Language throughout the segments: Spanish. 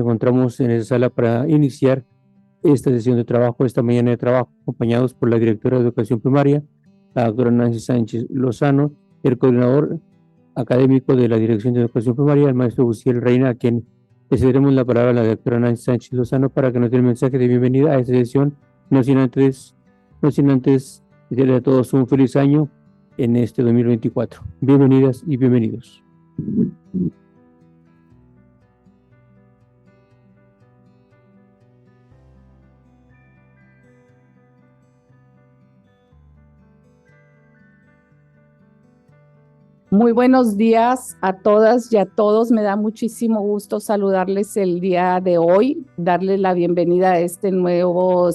encontramos en esa sala para iniciar esta sesión de trabajo, esta mañana de trabajo, acompañados por la directora de Educación Primaria, la doctora Nancy Sánchez Lozano, el coordinador académico de la Dirección de Educación Primaria, el maestro Guciel Reina, a quien le cederemos la palabra a la doctora Nancy Sánchez Lozano para que nos dé el mensaje de bienvenida a esta sesión, no sin antes desearle a todos un feliz año en este 2024. Bienvenidas y bienvenidos. Muy buenos días a todas y a todos. Me da muchísimo gusto saludarles el día de hoy, darles la bienvenida a este nuevo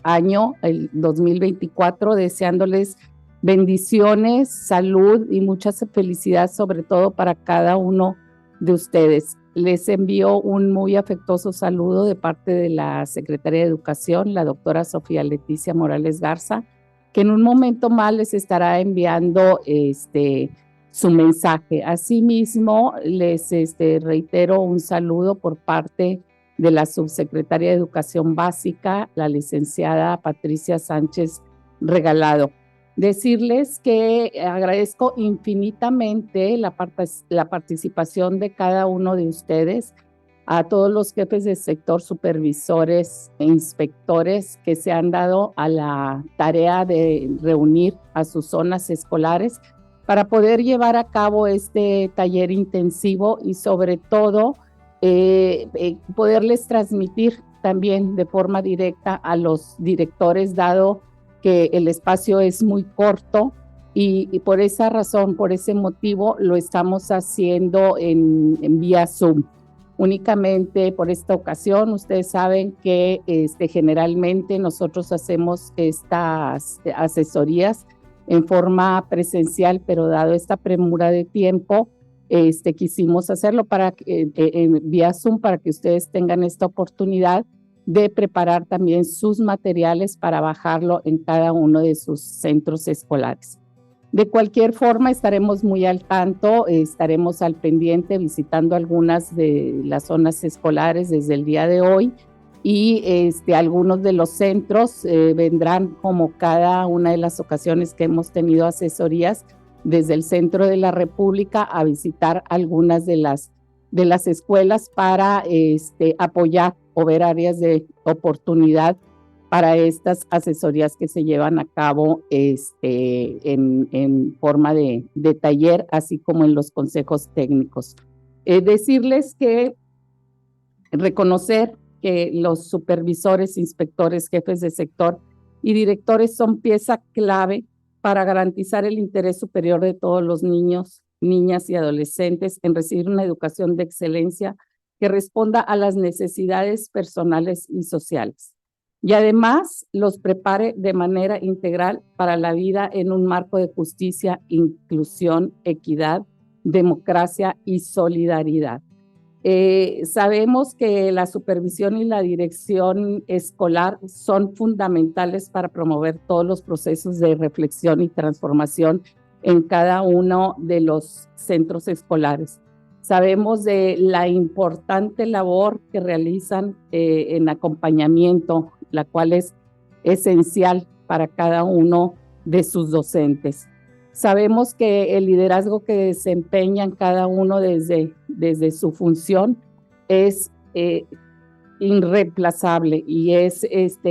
año, el 2024, deseándoles bendiciones, salud y mucha felicidad, sobre todo para cada uno de ustedes. Les envío un muy afectuoso saludo de parte de la Secretaria de Educación, la doctora Sofía Leticia Morales Garza, que en un momento más les estará enviando su mensaje. Asimismo, les reitero un saludo por parte de la subsecretaria de Educación Básica, la licenciada Patricia Sánchez Regalado. Decirles que agradezco infinitamente la participación de cada uno de ustedes, a todos los jefes de sector, supervisores e inspectores que se han dado a la tarea de reunir a sus zonas escolares para poder llevar a cabo este taller intensivo y sobre todo poderles transmitir también de forma directa a los directores, dado que el espacio es muy corto y por esa razón, por ese motivo, lo estamos haciendo en vía Zoom. Únicamente por esta ocasión, ustedes saben que generalmente nosotros hacemos estas asesorías en forma presencial, pero dado esta premura de tiempo, quisimos hacerlo vía Zoom para que ustedes tengan esta oportunidad de preparar también sus materiales para bajarlo en cada uno de sus centros escolares. De cualquier forma, estaremos muy al tanto, estaremos al pendiente visitando algunas de las zonas escolares desde el día de hoy y algunos de los centros vendrán, como cada una de las ocasiones que hemos tenido asesorías desde el centro de la República, a visitar algunas de las escuelas para apoyar o ver áreas de oportunidad para estas asesorías que se llevan a cabo en forma de taller, así como en los consejos técnicos. Decirles que reconocer que los supervisores, inspectores, jefes de sector y directores son pieza clave para garantizar el interés superior de todos los niños, niñas y adolescentes en recibir una educación de excelencia que responda a las necesidades personales y sociales. Y además los prepare de manera integral para la vida en un marco de justicia, inclusión, equidad, democracia y solidaridad. Sabemos que la supervisión y la dirección escolar son fundamentales para promover todos los procesos de reflexión y transformación en cada uno de los centros escolares. Sabemos de la importante labor que realizan en acompañamiento, la cual es esencial para cada uno de sus docentes. Sabemos que el liderazgo que desempeñan cada uno desde su función es irreemplazable y es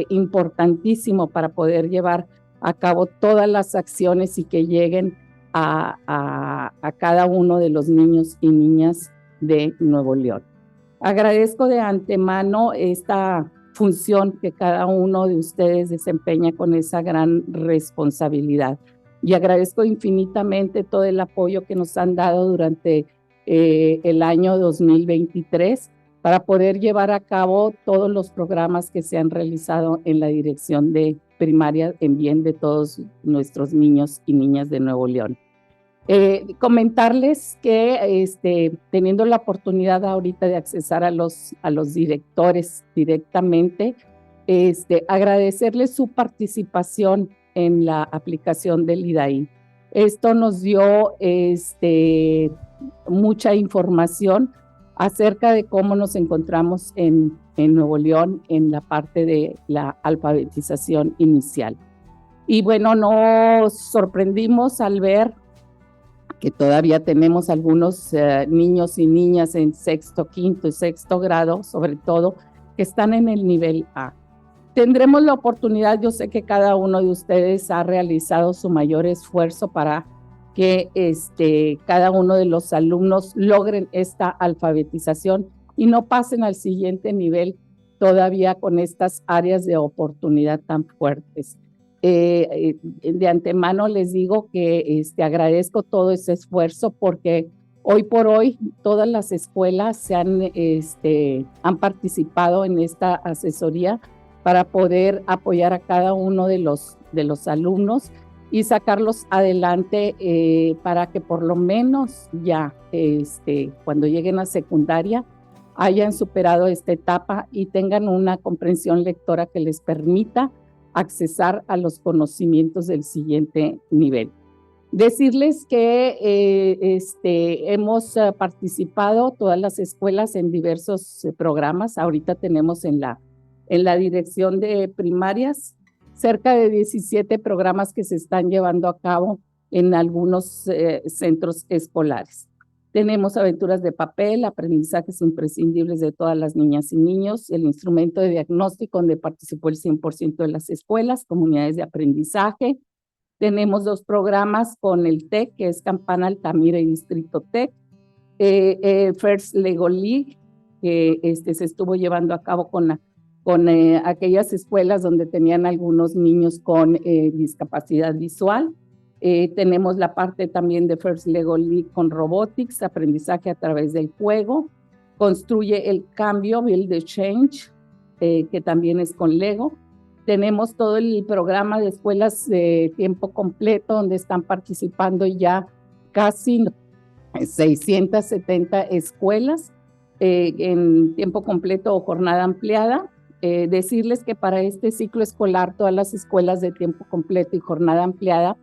importantísimo para poder llevar a cabo todas las acciones y que lleguen a cada uno de los niños y niñas de Nuevo León. Agradezco de antemano esta función que cada uno de ustedes desempeña con esa gran responsabilidad. Y agradezco infinitamente todo el apoyo que nos han dado durante el año 2023 para poder llevar a cabo todos los programas que se han realizado en la dirección de primaria en bien de todos nuestros niños y niñas de Nuevo León. Comentarles que teniendo la oportunidad ahorita de accesar a los directores directamente, agradecerles su participación en la aplicación del IDAI. Esto nos dio mucha información acerca de cómo nos encontramos en Nuevo León en la parte de la alfabetización inicial. Y bueno, nos sorprendimos al ver que todavía tenemos algunos niños y niñas en sexto, quinto y sexto grado, sobre todo, que están en el nivel A. Tendremos la oportunidad, yo sé que cada uno de ustedes ha realizado su mayor esfuerzo para que cada uno de los alumnos logren esta alfabetización y no pasen al siguiente nivel todavía con estas áreas de oportunidad tan fuertes. De antemano les digo que agradezco todo ese esfuerzo porque hoy por hoy todas las escuelas han participado en esta asesoría para poder apoyar a cada uno de los alumnos y sacarlos adelante para que por lo menos ya cuando lleguen a secundaria hayan superado esta etapa y tengan una comprensión lectora que les permita accesar a los conocimientos del siguiente nivel. Decirles que hemos participado todas las escuelas en diversos programas. Ahorita tenemos en la dirección de primarias cerca de 17 programas que se están llevando a cabo en algunos centros escolares. Tenemos aventuras de papel, aprendizajes imprescindibles de todas las niñas y niños, el instrumento de diagnóstico donde participó el 100% de las escuelas, comunidades de aprendizaje. Tenemos 2 programas con el TEC, que es Campana, Altamira y Distrito TEC. First Lego League, que se estuvo llevando a cabo con aquellas escuelas donde tenían algunos niños con discapacidad visual. Tenemos la parte también de First Lego League con Robotics, aprendizaje a través del juego. Construye el cambio, Build the Change, que también es con Lego. Tenemos todo el programa de escuelas de tiempo completo, donde están participando ya casi 670 escuelas en tiempo completo o jornada ampliada. Decirles que para este ciclo escolar, todas las escuelas de tiempo completo y jornada ampliada,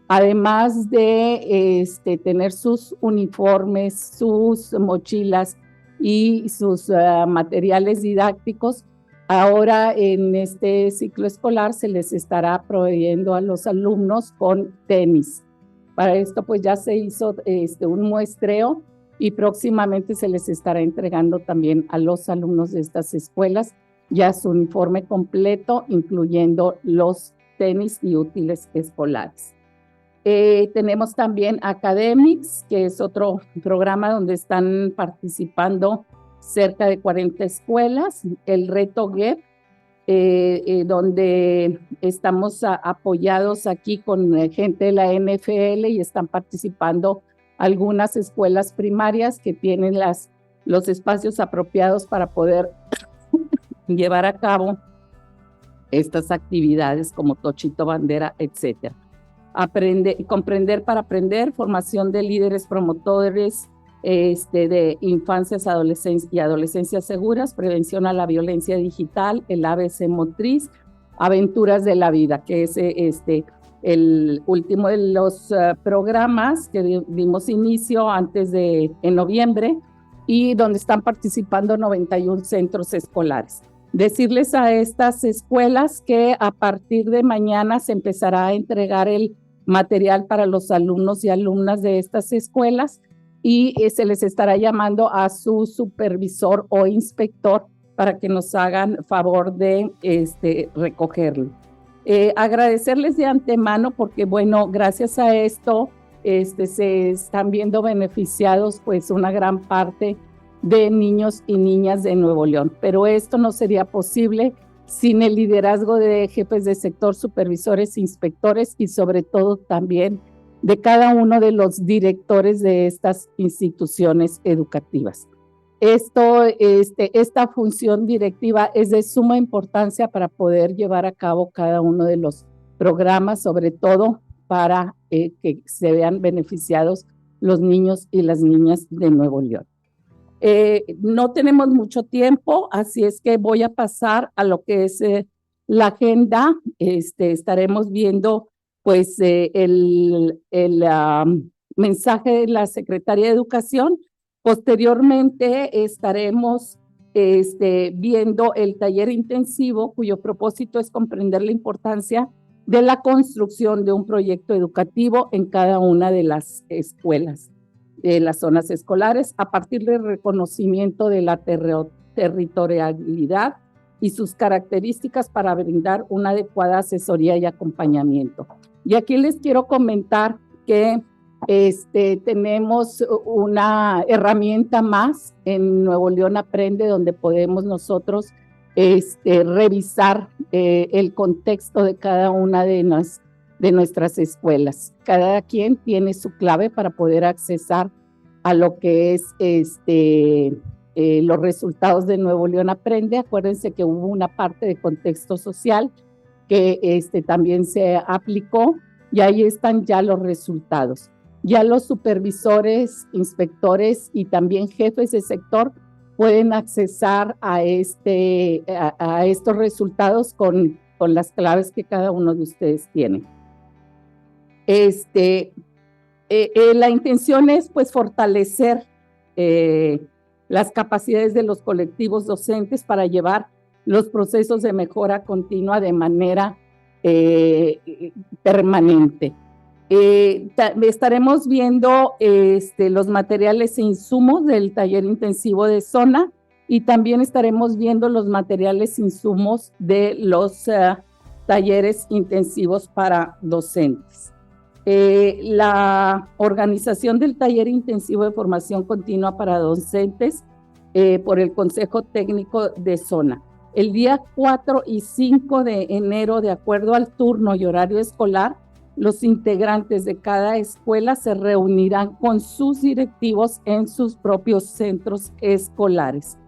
además de tener sus uniformes, sus mochilas y sus materiales didácticos, ahora en este ciclo escolar se les estará proveyendo a los alumnos con tenis. Para esto pues ya se hizo un muestreo y próximamente se les estará entregando también a los alumnos de estas escuelas ya su uniforme completo, incluyendo los tenis y útiles escolares. Tenemos también Academics, que es otro programa donde están participando cerca de 40 escuelas. El reto GEP, donde estamos apoyados aquí con gente de la NFL y están participando algunas escuelas primarias que tienen los espacios apropiados para poder llevar a cabo estas actividades como Tochito Bandera, etcétera. Comprender para aprender, formación de líderes promotores de infancias y adolescencias seguras, prevención a la violencia digital, el ABC motriz, aventuras de la vida, que es el último de los programas que dimos inicio en noviembre y donde están participando 91 centros escolares. Decirles a estas escuelas que a partir de mañana se empezará a entregar el material para los alumnos y alumnas de estas escuelas y se les estará llamando a su supervisor o inspector para que nos hagan favor de recogerlo. Agradecerles de antemano porque, bueno, gracias a esto se están viendo beneficiados pues una gran parte de niños y niñas de Nuevo León, pero esto no sería posible sin el liderazgo de jefes de sector, supervisores, inspectores y sobre todo también de cada uno de los directores de estas instituciones educativas. Esta función directiva es de suma importancia para poder llevar a cabo cada uno de los programas, sobre todo para que se vean beneficiados los niños y las niñas de Nuevo León. No tenemos mucho tiempo, así es que voy a pasar a lo que es la agenda. Estaremos viendo pues el mensaje de la Secretaría de Educación Posteriormente estaremos viendo el taller intensivo, cuyo propósito es comprender la importancia de la construcción de un proyecto educativo en cada una de las escuelas, de las zonas escolares, a partir del reconocimiento de la territorialidad y sus características para brindar una adecuada asesoría y acompañamiento. Y aquí les quiero comentar que tenemos una herramienta más en Nuevo León Aprende, donde podemos nosotros revisar el contexto de cada una de nuestras escuelas. Cada quien tiene su clave para poder accesar a lo que es los resultados de Nuevo León Aprende. Acuérdense que hubo una parte de contexto social que también se aplicó y ahí están ya los resultados. Ya los supervisores, inspectores y también jefes de sector pueden accesar a estos resultados con las claves que cada uno de ustedes tiene. La intención es pues fortalecer las capacidades de los colectivos docentes para llevar los procesos de mejora continua de manera permanente. Estaremos viendo los materiales e insumos del taller intensivo de zona y también estaremos viendo los materiales e insumos de los talleres intensivos para docentes. La organización del taller intensivo de formación continua para docentes por el Consejo Técnico de Zona. El día 4 y 5 de enero, de acuerdo al turno y horario escolar, los integrantes de cada escuela se reunirán con sus directivos en sus propios centros escolares.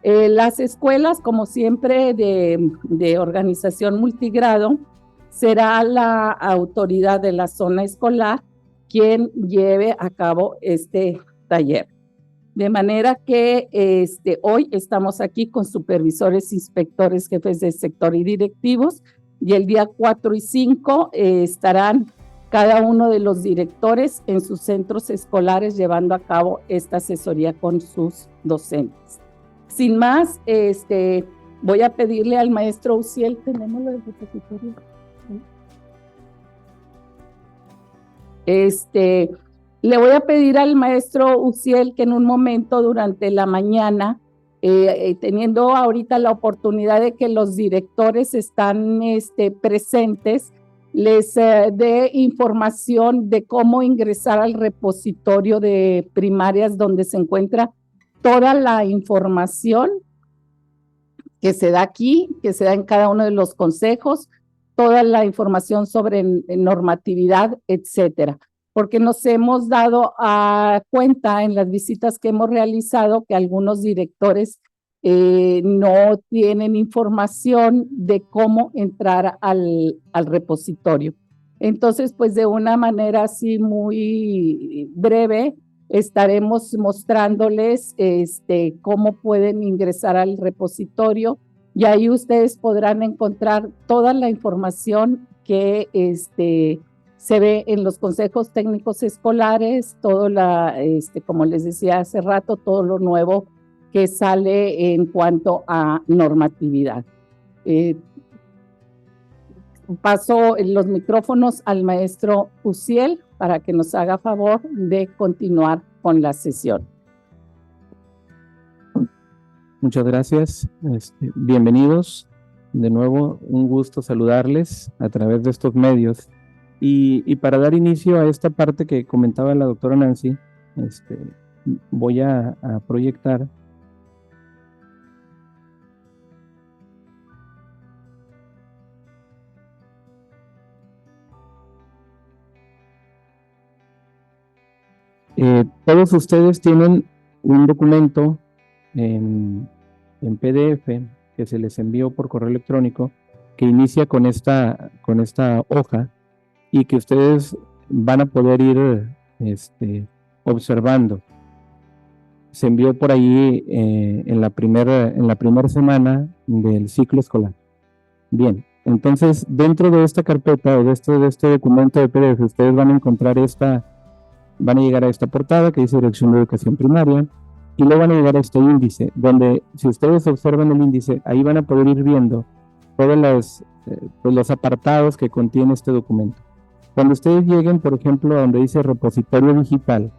Las escuelas, como siempre, de organización multigrado, será la autoridad de la zona escolar quien lleve a cabo este taller. De manera que hoy estamos aquí con supervisores, inspectores, jefes de sector y directivos, y el día 4 y 5 estarán cada uno de los directores en sus centros escolares llevando a cabo esta asesoría con sus docentes. Sin más, voy a pedirle al maestro Uciel, ¿tenemos lo del repositorio? Le voy a pedir al maestro Uciel que en un momento durante la mañana, teniendo ahorita la oportunidad de que los directores están presentes, les dé información de cómo ingresar al repositorio de primarias donde se encuentra toda la información que se da aquí, que se da en cada uno de los consejos, toda la información sobre normatividad, etcétera. Porque nos hemos dado cuenta en las visitas que hemos realizado que algunos directores no tienen información de cómo entrar al repositorio. Entonces, pues de una manera así muy breve, estaremos mostrándoles cómo pueden ingresar al repositorio y ahí ustedes podrán encontrar toda la información que se ve en los consejos técnicos escolares, todo como les decía hace rato, todo lo nuevo que sale en cuanto a normatividad. Paso los micrófonos al maestro Uciel para que nos haga favor de continuar con la sesión. Muchas gracias. Bienvenidos. De nuevo, un gusto saludarles a través de estos medios. Y para dar inicio a esta parte que comentaba la doctora Nancy, voy a proyectar todos ustedes tienen un documento en PDF que se les envió por correo electrónico que inicia con esta hoja y que ustedes van a poder ir observando. Se envió por ahí en la primera semana del ciclo escolar. Bien, entonces dentro de esta carpeta o de este documento de PDF ustedes van a encontrar esta van a llegar a esta portada que dice Dirección de Educación Primaria, y luego van a llegar a este índice, donde si ustedes observan el índice, ahí van a poder ir viendo todos los apartados que contiene este documento. Cuando ustedes lleguen, por ejemplo, a donde dice repositorio digital,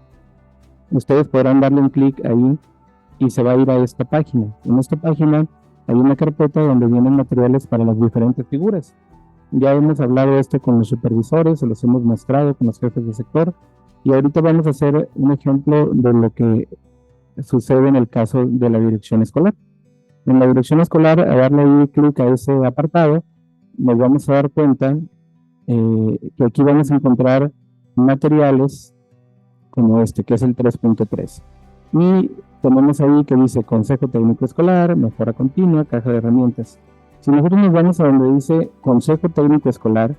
ustedes podrán darle un clic ahí y se va a ir a esta página. En esta página hay una carpeta donde vienen materiales para las diferentes figuras. Ya hemos hablado de esto con los supervisores, se los hemos mostrado con los jefes de sector, y ahorita vamos a hacer un ejemplo de lo que sucede en el caso de la dirección escolar. En la dirección escolar, a darle ahí clic a ese apartado, nos vamos a dar cuenta que aquí vamos a encontrar materiales como este, que es el 3.3. Y tenemos ahí que dice Consejo Técnico Escolar, Mejora Continua, Caja de Herramientas. Si nosotros nos vamos a donde dice Consejo Técnico Escolar,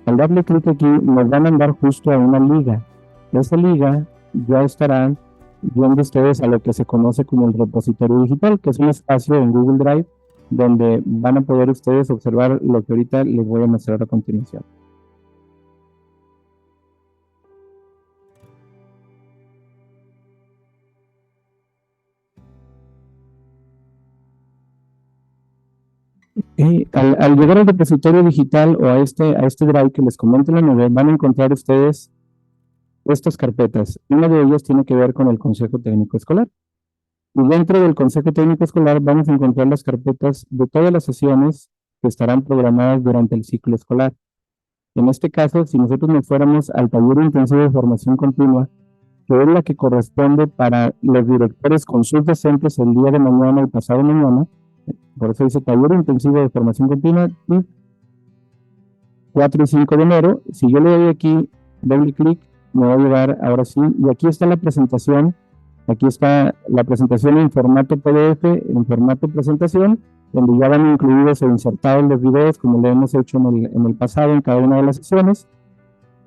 al darle clic aquí nos va a mandar justo a una liga. Esa liga ya estarán viendo ustedes a lo que se conoce como el repositorio digital, que es un espacio en Google Drive donde van a poder ustedes observar lo que ahorita les voy a mostrar a continuación. Al llegar al repositorio digital o a este drive que les comento en la nube, van a encontrar ustedes estas carpetas. Una de ellas tiene que ver con el Consejo Técnico Escolar. Y dentro del Consejo Técnico Escolar vamos a encontrar las carpetas de todas las sesiones que estarán programadas durante el ciclo escolar. En este caso, si nosotros nos fuéramos al taller intensivo de formación continua, que es la que corresponde para los directores con sus docentes el día de mañana y pasado mañana, por eso dice taller intensivo de formación continua, y 4 y 5 de enero, si yo le doy aquí doble clic, me va a llevar ahora sí, y aquí está la presentación. Aquí está la presentación en formato PDF, en formato presentación, donde ya van incluidos e insertados los videos, como lo hemos hecho en el pasado en cada una de las sesiones.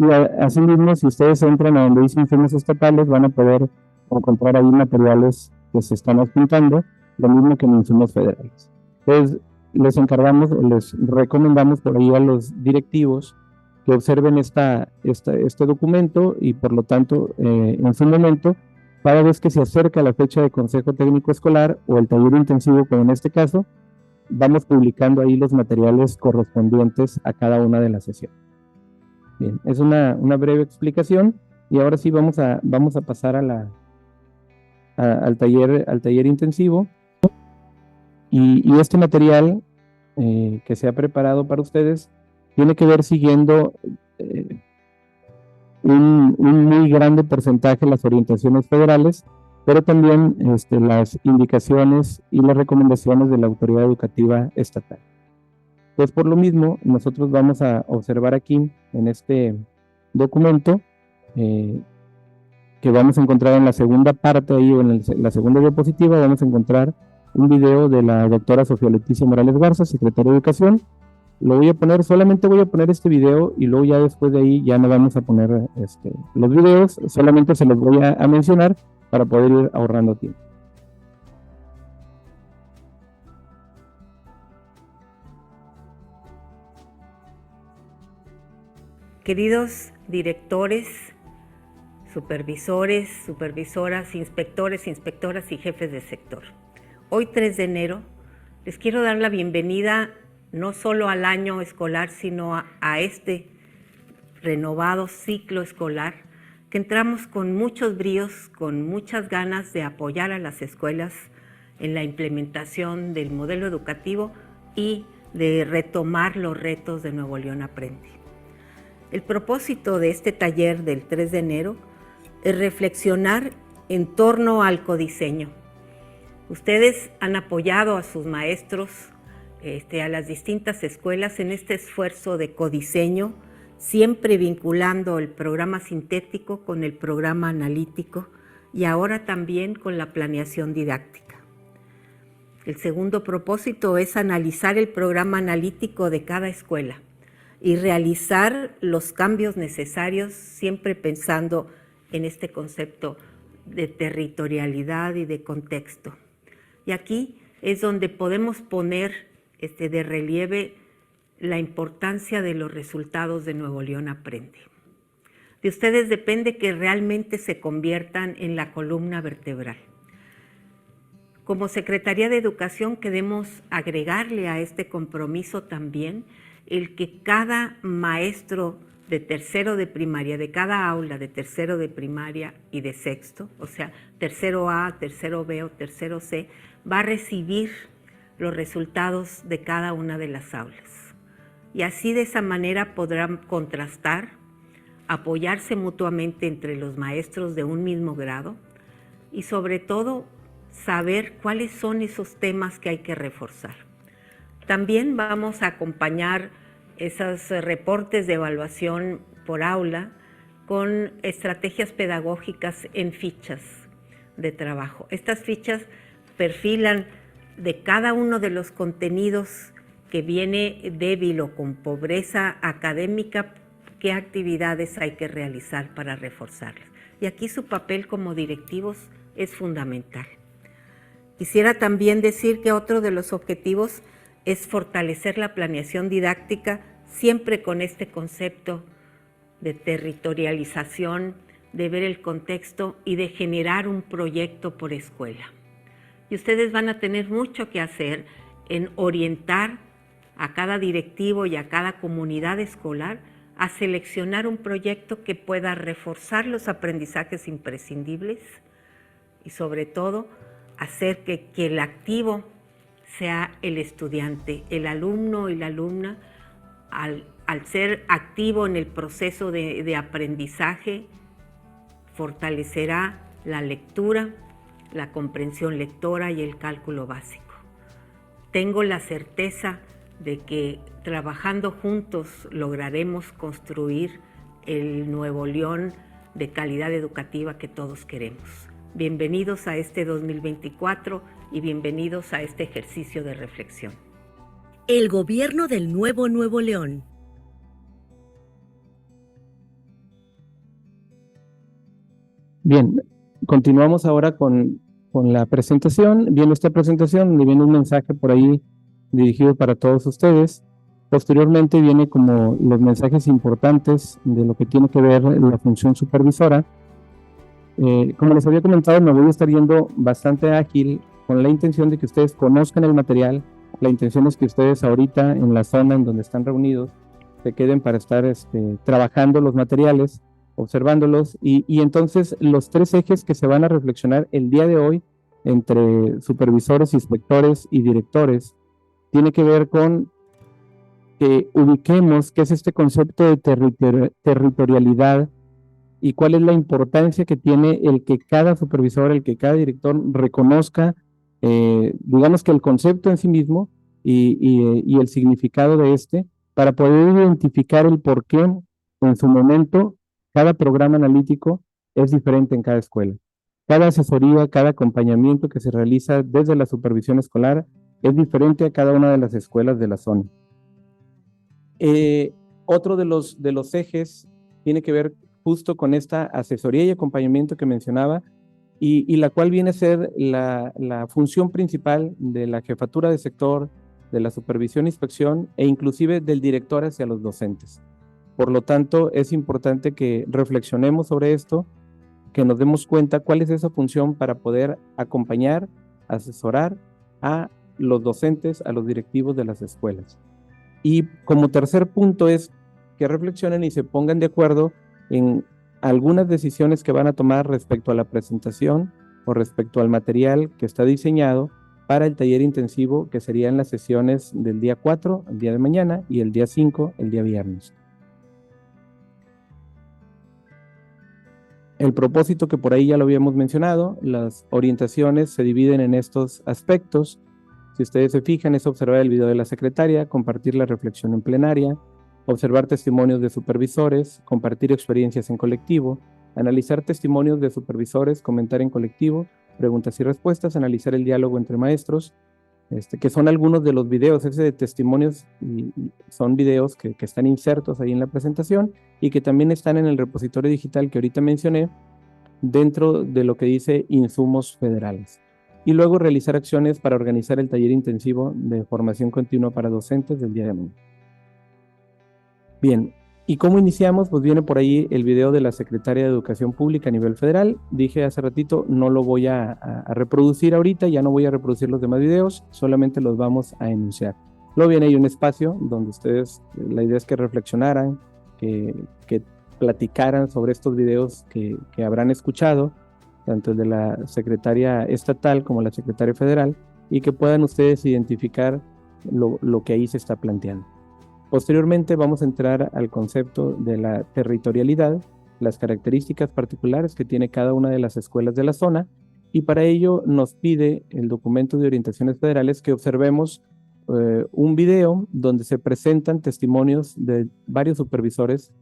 Y asimismo, si ustedes entran a donde dice informes estatales, van a poder encontrar ahí materiales que se están adjuntando, lo mismo que en insumos federales. Entonces, les encargamos, o les recomendamos por ahí a los directivos que observen este documento y por lo tanto, en su momento, cada vez que se acerca la fecha de Consejo Técnico Escolar o el taller intensivo, como en este caso, vamos publicando ahí los materiales correspondientes a cada una de las sesiones. Bien, es una breve explicación y ahora sí vamos a pasar al taller intensivo. Y este material que se ha preparado para ustedes tiene que ver siguiendo un muy grande porcentaje las orientaciones federales, pero también las indicaciones y las recomendaciones de la autoridad educativa estatal. Pues por lo mismo, nosotros vamos a observar aquí en este documento que vamos a encontrar en la segunda parte ahí, o en la segunda diapositiva, vamos a encontrar un video de la doctora Sofía Leticia Morales Garza, secretaria de Educación. Lo voy a poner, solamente voy a poner este video y luego ya después de ahí ya no vamos a poner los videos, solamente se los voy a mencionar para poder ir ahorrando tiempo. Queridos directores, supervisores, supervisoras, inspectores, inspectoras y jefes de sector, hoy 3 de enero les quiero dar la bienvenida no solo al año escolar, sino a este renovado ciclo escolar, que entramos con muchos bríos, con muchas ganas de apoyar a las escuelas en la implementación del modelo educativo y de retomar los retos de Nuevo León Aprende. El propósito de este taller del 3 de enero es reflexionar en torno al codiseño. Ustedes han apoyado a sus maestros, a las distintas escuelas en este esfuerzo de codiseño, siempre vinculando el programa sintético con el programa analítico y ahora también con la planeación didáctica. El segundo propósito es analizar el programa analítico de cada escuela y realizar los cambios necesarios, siempre pensando en este concepto de territorialidad y de contexto. Y aquí es donde podemos poner de relieve la importancia de los resultados de Nuevo León Aprende. De ustedes depende que realmente se conviertan en la columna vertebral. Como Secretaría de Educación queremos agregarle a este compromiso también el que cada maestro de tercero de primaria, de cada aula de tercero de primaria y de sexto, o sea, tercero A, tercero B o tercero C, va a recibir los resultados de cada una de las aulas. Y así de esa manera podrán contrastar, apoyarse mutuamente entre los maestros de un mismo grado y sobre todo saber cuáles son esos temas que hay que reforzar. También vamos a acompañar esos reportes de evaluación por aula con estrategias pedagógicas en fichas de trabajo. Estas fichas perfilan de cada uno de los contenidos que viene débil o con pobreza académica, qué actividades hay que realizar para reforzarlas. Y aquí su papel como directivos es fundamental. Quisiera también decir que otro de los objetivos es fortalecer la planeación didáctica, siempre con este concepto de territorialización, de ver el contexto y de generar un proyecto por escuela. Y ustedes van a tener mucho que hacer en orientar a cada directivo y a cada comunidad escolar a seleccionar un proyecto que pueda reforzar los aprendizajes imprescindibles y sobre todo hacer que el activo sea el estudiante, el alumno y la alumna, al ser activo en el proceso de aprendizaje, fortalecerá la lectura, la comprensión lectora y el cálculo básico. Tengo la certeza de que trabajando juntos lograremos construir el Nuevo León de calidad educativa que todos queremos. Bienvenidos a este 2024 y bienvenidos a este ejercicio de reflexión. El gobierno del Nuevo Nuevo León. Bien, continuamos ahora con la presentación. Viene esta presentación, viene un mensaje por ahí dirigido para todos ustedes. Posteriormente viene como los mensajes importantes de lo que tiene que ver la función supervisora. Como les había comentado, me voy a estar yendo bastante ágil con la intención de que ustedes conozcan el material. La intención es que ustedes ahorita en la zona en donde están reunidos se queden para estar trabajando los materiales, observándolos y entonces los tres ejes que se van a reflexionar el día de hoy entre supervisores, inspectores y directores tiene que ver con que ubiquemos qué es este concepto de territorialidad y cuál es la importancia que tiene el que cada supervisor, el que cada director reconozca, digamos que el concepto en sí mismo y el significado de para poder identificar el por qué en su momento cada programa analítico es diferente en cada escuela. Cada asesoría, cada acompañamiento que se realiza desde la supervisión escolar es diferente a cada una de las escuelas de la zona. Otro de los ejes tiene que ver justo con esta asesoría y acompañamiento que mencionaba y la cual viene a ser la función principal de la jefatura de sector, de la supervisión e inspección e inclusive del director hacia los docentes. Por lo tanto, es importante que reflexionemos sobre esto, que nos demos cuenta cuál es esa función para poder acompañar, asesorar a los docentes, a los directivos de las escuelas. Y como tercer punto es que reflexionen y se pongan de acuerdo en algunas decisiones que van a tomar respecto a la presentación o respecto al material que está diseñado para el taller intensivo que serían las sesiones del día 4, el día de mañana, y el día 5, el día viernes. El propósito que por ahí ya lo habíamos mencionado, las orientaciones se dividen en estos aspectos. Si ustedes se fijan, es observar el video de la secretaria, compartir la reflexión en plenaria, observar testimonios de supervisores, compartir experiencias en colectivo, analizar testimonios de supervisores, comentar en colectivo, preguntas y respuestas, analizar el diálogo entre maestros, que son algunos de los videos, ese de testimonios, y son videos que están insertos ahí en la presentación y que también están en el repositorio digital que ahorita mencioné, dentro de lo que dice insumos federales. Y luego realizar acciones para organizar el taller intensivo de formación continua para docentes del día de mañana. Bien, ¿Y cómo iniciamos? Pues viene por ahí el video de la Secretaria de Educación Pública a nivel federal. Dije hace ratito, no lo voy a reproducir ahorita, ya no voy a reproducir los demás videos, solamente los vamos a enunciar. Luego viene ahí un espacio donde ustedes, la idea es que reflexionaran, que platicaran sobre estos videos que habrán escuchado, tanto el de la Secretaria Estatal como la Secretaria Federal, y que puedan ustedes identificar lo que ahí se está planteando. Posteriormente vamos a entrar al concepto de la territorialidad, las características particulares que tiene cada una de las escuelas de la zona, y para ello nos pide el documento de orientaciones federales que observemos un video donde se presentan testimonios de varios supervisores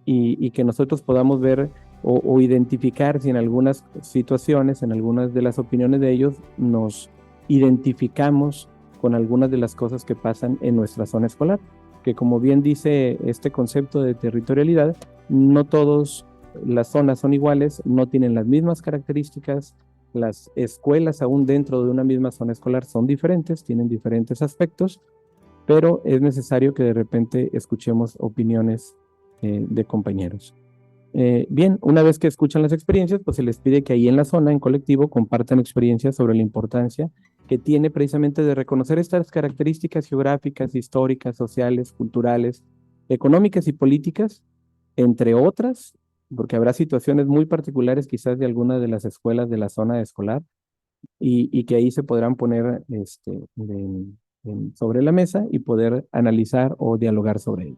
y que nosotros podamos ver o identificar si en algunas situaciones, en algunas de las opiniones de ellos, nos identificamos con algunas de las cosas que pasan en nuestra zona escolar, que como bien dice este concepto de territorialidad, no todas las zonas son iguales, no tienen las mismas características, las escuelas aún dentro de una misma zona escolar son diferentes, tienen diferentes aspectos, pero es necesario que de repente escuchemos opiniones de compañeros. Bien, una vez que escuchan las experiencias, pues se les pide que ahí en la zona, en colectivo, compartan experiencias sobre la importancia que tiene precisamente de reconocer estas características geográficas, históricas, sociales, culturales, económicas y políticas, entre otras, porque habrá situaciones muy particulares quizás de algunas de las escuelas de la zona escolar y que ahí se podrán poner sobre la mesa y poder analizar o dialogar sobre ello.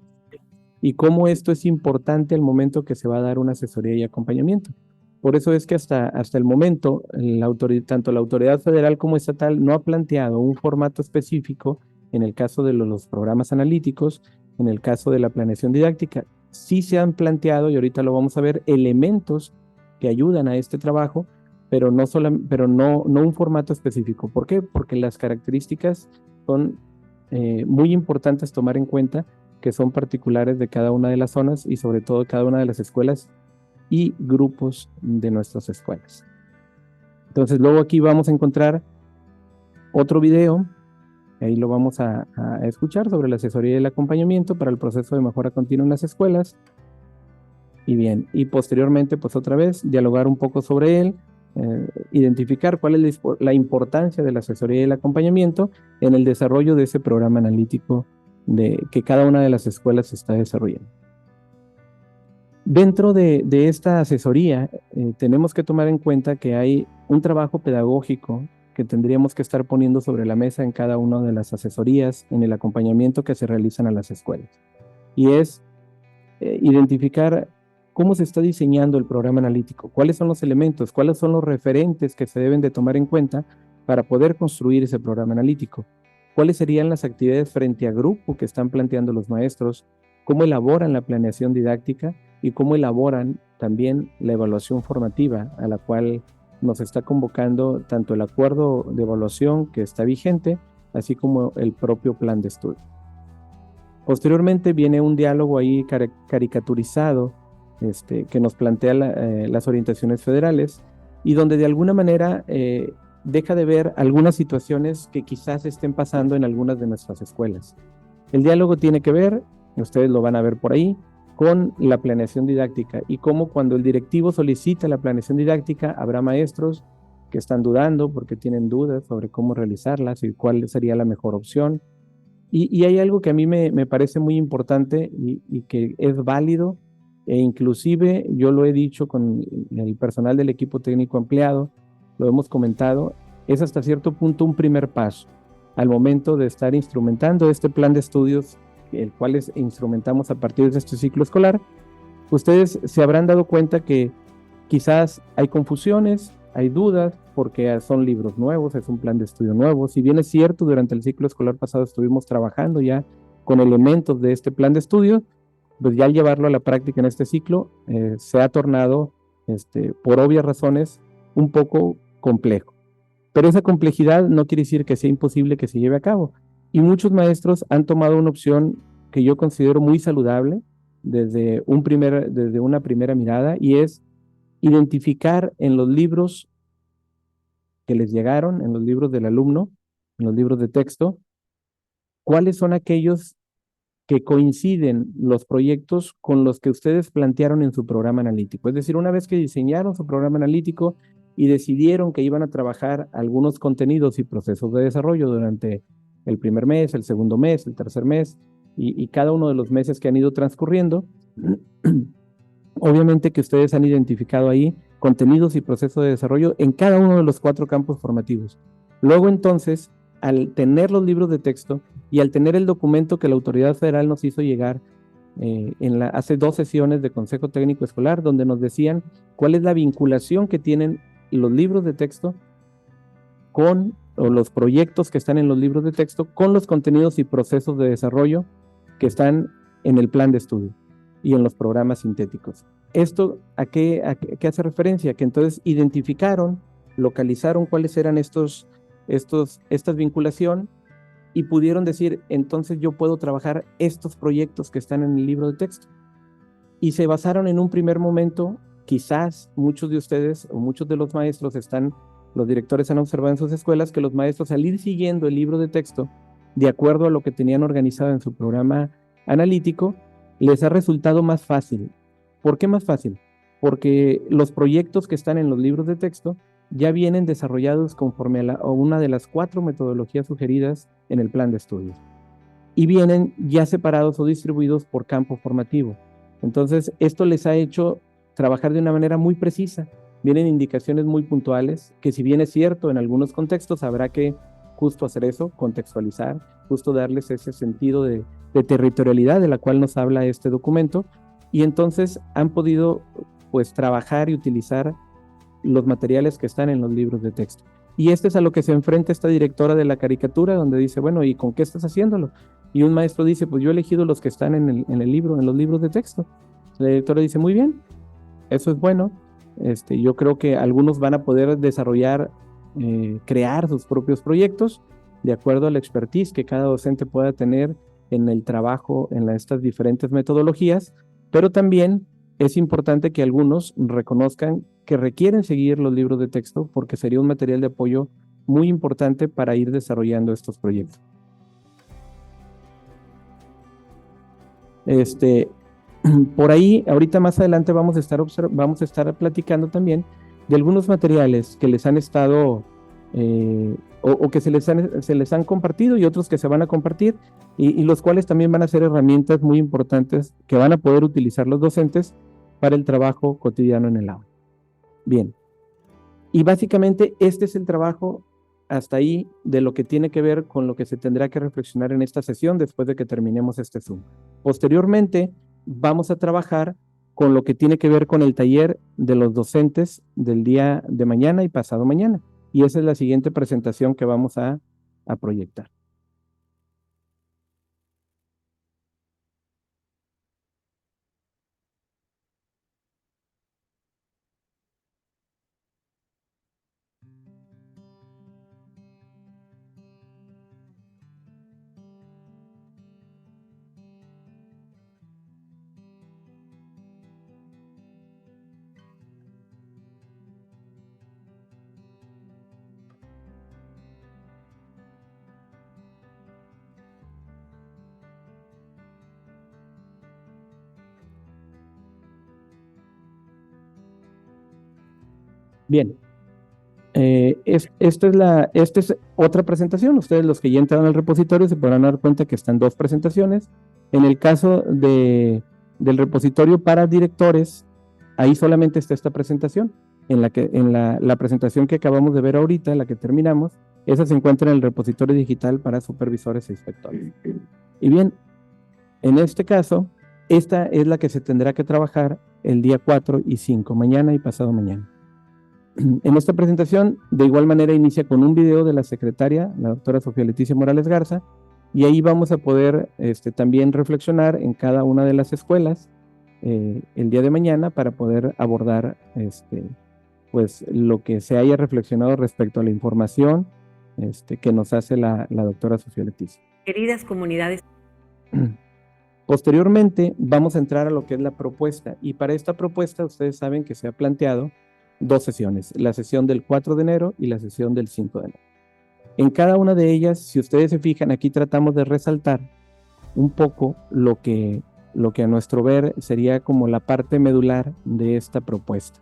Y cómo esto es importante al momento que se va a dar una asesoría y acompañamiento. Por eso es que hasta el momento, tanto la autoridad federal como estatal no ha planteado un formato específico en el caso de los programas analíticos, en el caso de la planeación didáctica. Sí se han planteado, y ahorita lo vamos a ver, elementos que ayudan a este trabajo, pero no un formato específico. ¿Por qué? Porque las características son muy importantes tomar en cuenta, que son particulares de cada una de las zonas y sobre todo cada una de las escuelas y grupos de nuestras escuelas. Entonces luego aquí vamos a encontrar otro video, ahí lo vamos a escuchar, sobre la asesoría y el acompañamiento para el proceso de mejora continua en las escuelas. Y bien, y posteriormente pues otra vez dialogar un poco sobre él, identificar cuál es la importancia de la asesoría y el acompañamiento en el desarrollo de ese programa analítico que cada una de las escuelas está desarrollando. Dentro de esta asesoría, tenemos que tomar en cuenta que hay un trabajo pedagógico que tendríamos que estar poniendo sobre la mesa en cada una de las asesorías, en el acompañamiento que se realizan a las escuelas. Y es identificar cómo se está diseñando el programa analítico, cuáles son los elementos, cuáles son los referentes que se deben de tomar en cuenta para poder construir ese programa analítico. ¿Cuáles serían las actividades frente a grupo que están planteando los maestros? ¿Cómo elaboran la planeación didáctica? Y cómo elaboran también la evaluación formativa a la cual nos está convocando tanto el acuerdo de evaluación que está vigente, así como el propio plan de estudio. Posteriormente viene un diálogo ahí caricaturizado que nos plantea las orientaciones federales y donde de alguna manera deja de ver algunas situaciones que quizás estén pasando en algunas de nuestras escuelas. El diálogo tiene que ver, ustedes lo van a ver por ahí, con la planeación didáctica y cómo cuando el directivo solicita la planeación didáctica habrá maestros que están dudando porque tienen dudas sobre cómo realizarlas y cuál sería la mejor opción. Y hay algo que a mí me parece muy importante y que es válido, e inclusive yo lo he dicho con el personal del equipo técnico empleado, lo hemos comentado, es hasta cierto punto un primer paso al momento de estar instrumentando este plan de estudios, el cual instrumentamos a partir de este ciclo escolar. Ustedes se habrán dado cuenta que quizás hay confusiones, hay dudas, porque son libros nuevos, es un plan de estudio nuevo. Si bien es cierto, durante el ciclo escolar pasado estuvimos trabajando ya con elementos de este plan de estudio, pues ya al llevarlo a la práctica en este ciclo, se ha tornado, por obvias razones, un poco complejo. Pero esa complejidad no quiere decir que sea imposible que se lleve a cabo. Y muchos maestros han tomado una opción que yo considero muy saludable desde una primera mirada, y es identificar en los libros que les llegaron, en los libros del alumno, en los libros de texto, cuáles son aquellos que coinciden los proyectos con los que ustedes plantearon en su programa analítico. Es decir, una vez que diseñaron su programa analítico y decidieron que iban a trabajar algunos contenidos y procesos de desarrollo durante el primer mes, el segundo mes, el tercer mes y cada uno de los meses que han ido transcurriendo, obviamente que ustedes han identificado ahí contenidos y procesos de desarrollo en cada uno de los 4 campos formativos. Luego entonces, al tener los libros de texto y al tener el documento que la autoridad federal nos hizo llegar hace 2 sesiones de Consejo Técnico Escolar, donde nos decían cuál es la vinculación que tienen los libros de texto o los proyectos que están en los libros de texto con los contenidos y procesos de desarrollo que están en el plan de estudio y en los programas sintéticos. ¿Esto a qué hace referencia? Que entonces identificaron, localizaron cuáles eran estas vinculación y pudieron decir, entonces yo puedo trabajar estos proyectos que están en el libro de texto. Y se basaron en un primer momento, quizás muchos de ustedes o muchos de los maestros los directores han observado en sus escuelas que los maestros al ir siguiendo el libro de texto, de acuerdo a lo que tenían organizado en su programa analítico, les ha resultado más fácil. ¿Por qué más fácil? Porque los proyectos que están en los libros de texto ya vienen desarrollados conforme a una de las 4 metodologías sugeridas en el plan de estudios. Y vienen ya separados o distribuidos por campo formativo. Entonces, esto les ha hecho trabajar de una manera muy precisa. Vienen indicaciones muy puntuales, que si bien es cierto, en algunos contextos habrá que justo hacer eso, contextualizar, justo darles ese sentido de territorialidad de la cual nos habla este documento, y entonces han podido pues trabajar y utilizar los materiales que están en los libros de texto. Y este es a lo que se enfrenta esta directora de la caricatura, donde dice, bueno, ¿y con qué estás haciéndolo? Y un maestro dice, pues yo he elegido los que están en el libro, en los libros de texto. La directora dice, muy bien, eso es bueno. Yo creo que algunos van a poder desarrollar, crear sus propios proyectos de acuerdo a la expertise que cada docente pueda tener en el trabajo en estas diferentes metodologías, pero también es importante que algunos reconozcan que requieren seguir los libros de texto porque sería un material de apoyo muy importante para ir desarrollando estos proyectos. Por ahí, ahorita más adelante vamos a estar platicando también de algunos materiales que les han estado o que se les han compartido y otros que se van a compartir y los cuales también van a ser herramientas muy importantes que van a poder utilizar los docentes para el trabajo cotidiano en el aula. Bien, y básicamente este es el trabajo hasta ahí de lo que tiene que ver con lo que se tendrá que reflexionar en esta sesión después de que terminemos este Zoom. Posteriormente vamos a trabajar con lo que tiene que ver con el taller de los docentes del día de mañana y pasado mañana. Y esa es la siguiente presentación que vamos a proyectar. Bien, esta es otra presentación. Ustedes los que ya entraron al repositorio se podrán dar cuenta que están 2 presentaciones. En el caso del repositorio para directores, ahí solamente está esta presentación. En la presentación que acabamos de ver ahorita, la que terminamos, esa se encuentra en el repositorio digital para supervisores e inspectores. Y bien, en este caso, esta es la que se tendrá que trabajar el día 4 y 5, mañana y pasado mañana. En esta presentación, de igual manera, inicia con un video de la secretaria, la doctora Sofía Leticia Morales Garza, y ahí vamos a poder también reflexionar en cada una de las escuelas el día de mañana para poder abordar pues lo que se haya reflexionado respecto a la información que nos hace la doctora Sofía Leticia. Queridas comunidades. Posteriormente vamos a entrar a lo que es la propuesta, y para esta propuesta ustedes saben que se ha planteado 2 sesiones, la sesión del 4 de enero y la sesión del 5 de enero. En cada una de ellas, si ustedes se fijan, aquí tratamos de resaltar un poco lo que a nuestro ver sería como la parte medular de esta propuesta.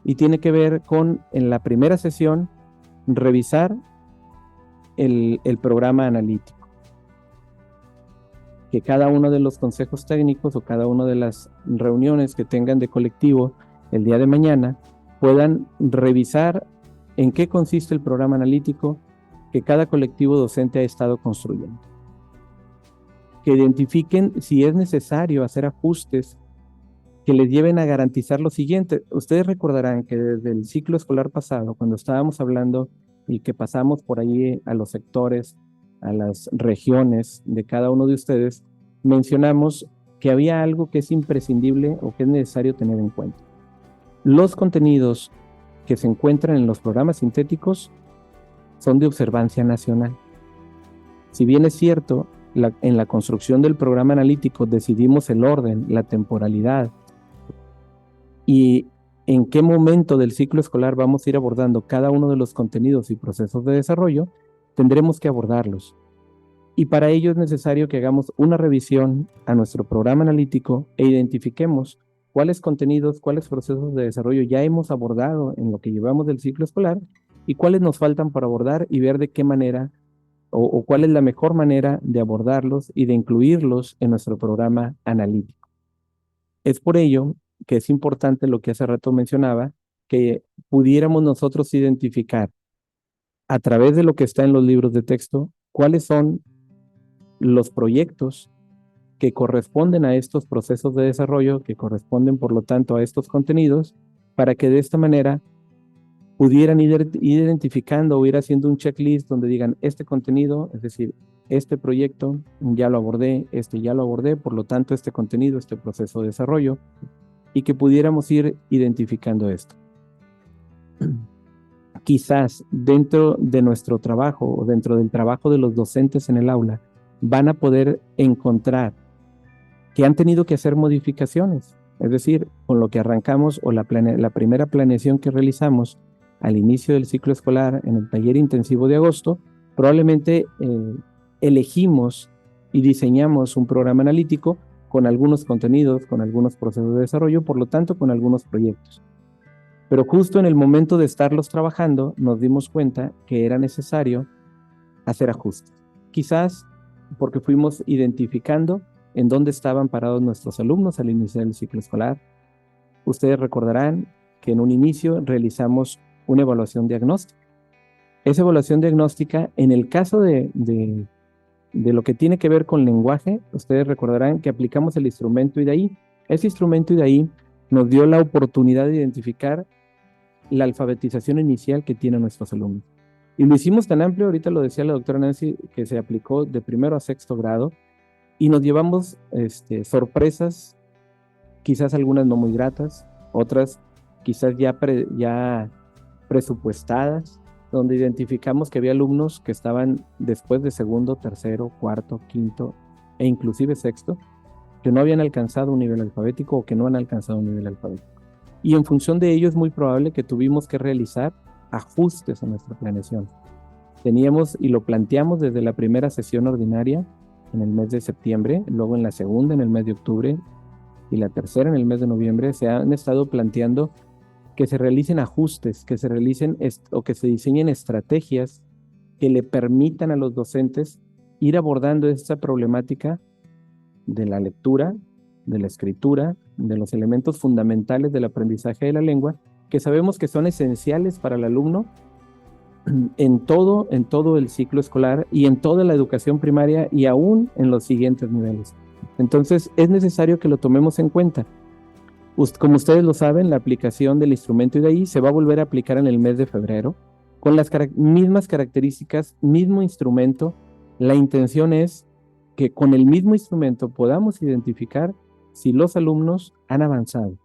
Y tiene que ver con, en la primera sesión, revisar el programa analítico. Que cada uno de los consejos técnicos o cada una de las reuniones que tengan de colectivo el día de mañana puedan revisar en qué consiste el programa analítico que cada colectivo docente ha estado construyendo. Que identifiquen si es necesario hacer ajustes que les lleven a garantizar lo siguiente. Ustedes recordarán que desde el ciclo escolar pasado, cuando estábamos hablando y que pasamos por ahí a los sectores, a las regiones de cada uno de ustedes, mencionamos que había algo que es imprescindible o que es necesario tener en cuenta. Los contenidos que se encuentran en los programas sintéticos son de observancia nacional. Si bien es cierto, en la construcción del programa analítico decidimos el orden, la temporalidad y en qué momento del ciclo escolar vamos a ir abordando cada uno de los contenidos y procesos de desarrollo, tendremos que abordarlos. Y para ello es necesario que hagamos una revisión a nuestro programa analítico e identifiquemos cuáles contenidos, cuáles procesos de desarrollo ya hemos abordado en lo que llevamos del ciclo escolar y cuáles nos faltan por abordar y ver de qué manera o cuál es la mejor manera de abordarlos y de incluirlos en nuestro programa analítico. Es por ello que es importante lo que hace rato mencionaba, que pudiéramos nosotros identificar a través de lo que está en los libros de texto, cuáles son los proyectos que corresponden a estos procesos de desarrollo, que corresponden por lo tanto a estos contenidos, para que de esta manera pudieran ir identificando o ir haciendo un checklist donde digan este contenido, es decir, este proyecto ya lo abordé, este ya lo abordé, por lo tanto este contenido, este proceso de desarrollo, y que pudiéramos ir identificando esto. Quizás dentro de nuestro trabajo o dentro del trabajo de los docentes en el aula van a poder encontrar que han tenido que hacer modificaciones, es decir, con lo que arrancamos o la primera planeación que realizamos al inicio del ciclo escolar en el taller intensivo de agosto, probablemente elegimos y diseñamos un programa analítico con algunos contenidos, con algunos procesos de desarrollo, por lo tanto con algunos proyectos. Pero justo en el momento de estarlos trabajando, nos dimos cuenta que era necesario hacer ajustes. Quizás porque fuimos identificando en dónde estaban parados nuestros alumnos al iniciar el ciclo escolar. Ustedes recordarán que en un inicio realizamos una evaluación diagnóstica. Esa evaluación diagnóstica, en el caso de lo que tiene que ver con lenguaje, ustedes recordarán que aplicamos el instrumento IDAI. Ese instrumento IDAI nos dio la oportunidad de identificar la alfabetización inicial que tienen nuestros alumnos. Y lo hicimos tan amplio, ahorita lo decía la doctora Nancy, que se aplicó de primero a sexto grado, y nos llevamos sorpresas, quizás algunas no muy gratas, otras quizás ya presupuestadas, donde identificamos que había alumnos que estaban después de segundo, tercero, cuarto, quinto e inclusive sexto, que no habían alcanzado un nivel alfabético o que no han alcanzado un nivel alfabético. Y en función de ello es muy probable que tuvimos que realizar ajustes a nuestra planeación. Teníamos y lo planteamos desde la primera sesión ordinaria en el mes de septiembre, luego en la segunda en el mes de octubre y la tercera en el mes de noviembre. Se han estado planteando que se realicen ajustes, que se realicen o que se diseñen estrategias que le permitan a los docentes ir abordando esta problemática de la lectura, de la escritura, de los elementos fundamentales del aprendizaje de la lengua, que sabemos que son esenciales para el alumno en todo el ciclo escolar y en toda la educación primaria y aún en los siguientes niveles. Entonces, es necesario que lo tomemos en cuenta. Como ustedes lo saben, la aplicación del instrumento IDAI se va a volver a aplicar en el mes de febrero, con las mismas características, mismo instrumento. La intención es que con el mismo instrumento podamos identificar si los alumnos han avanzado.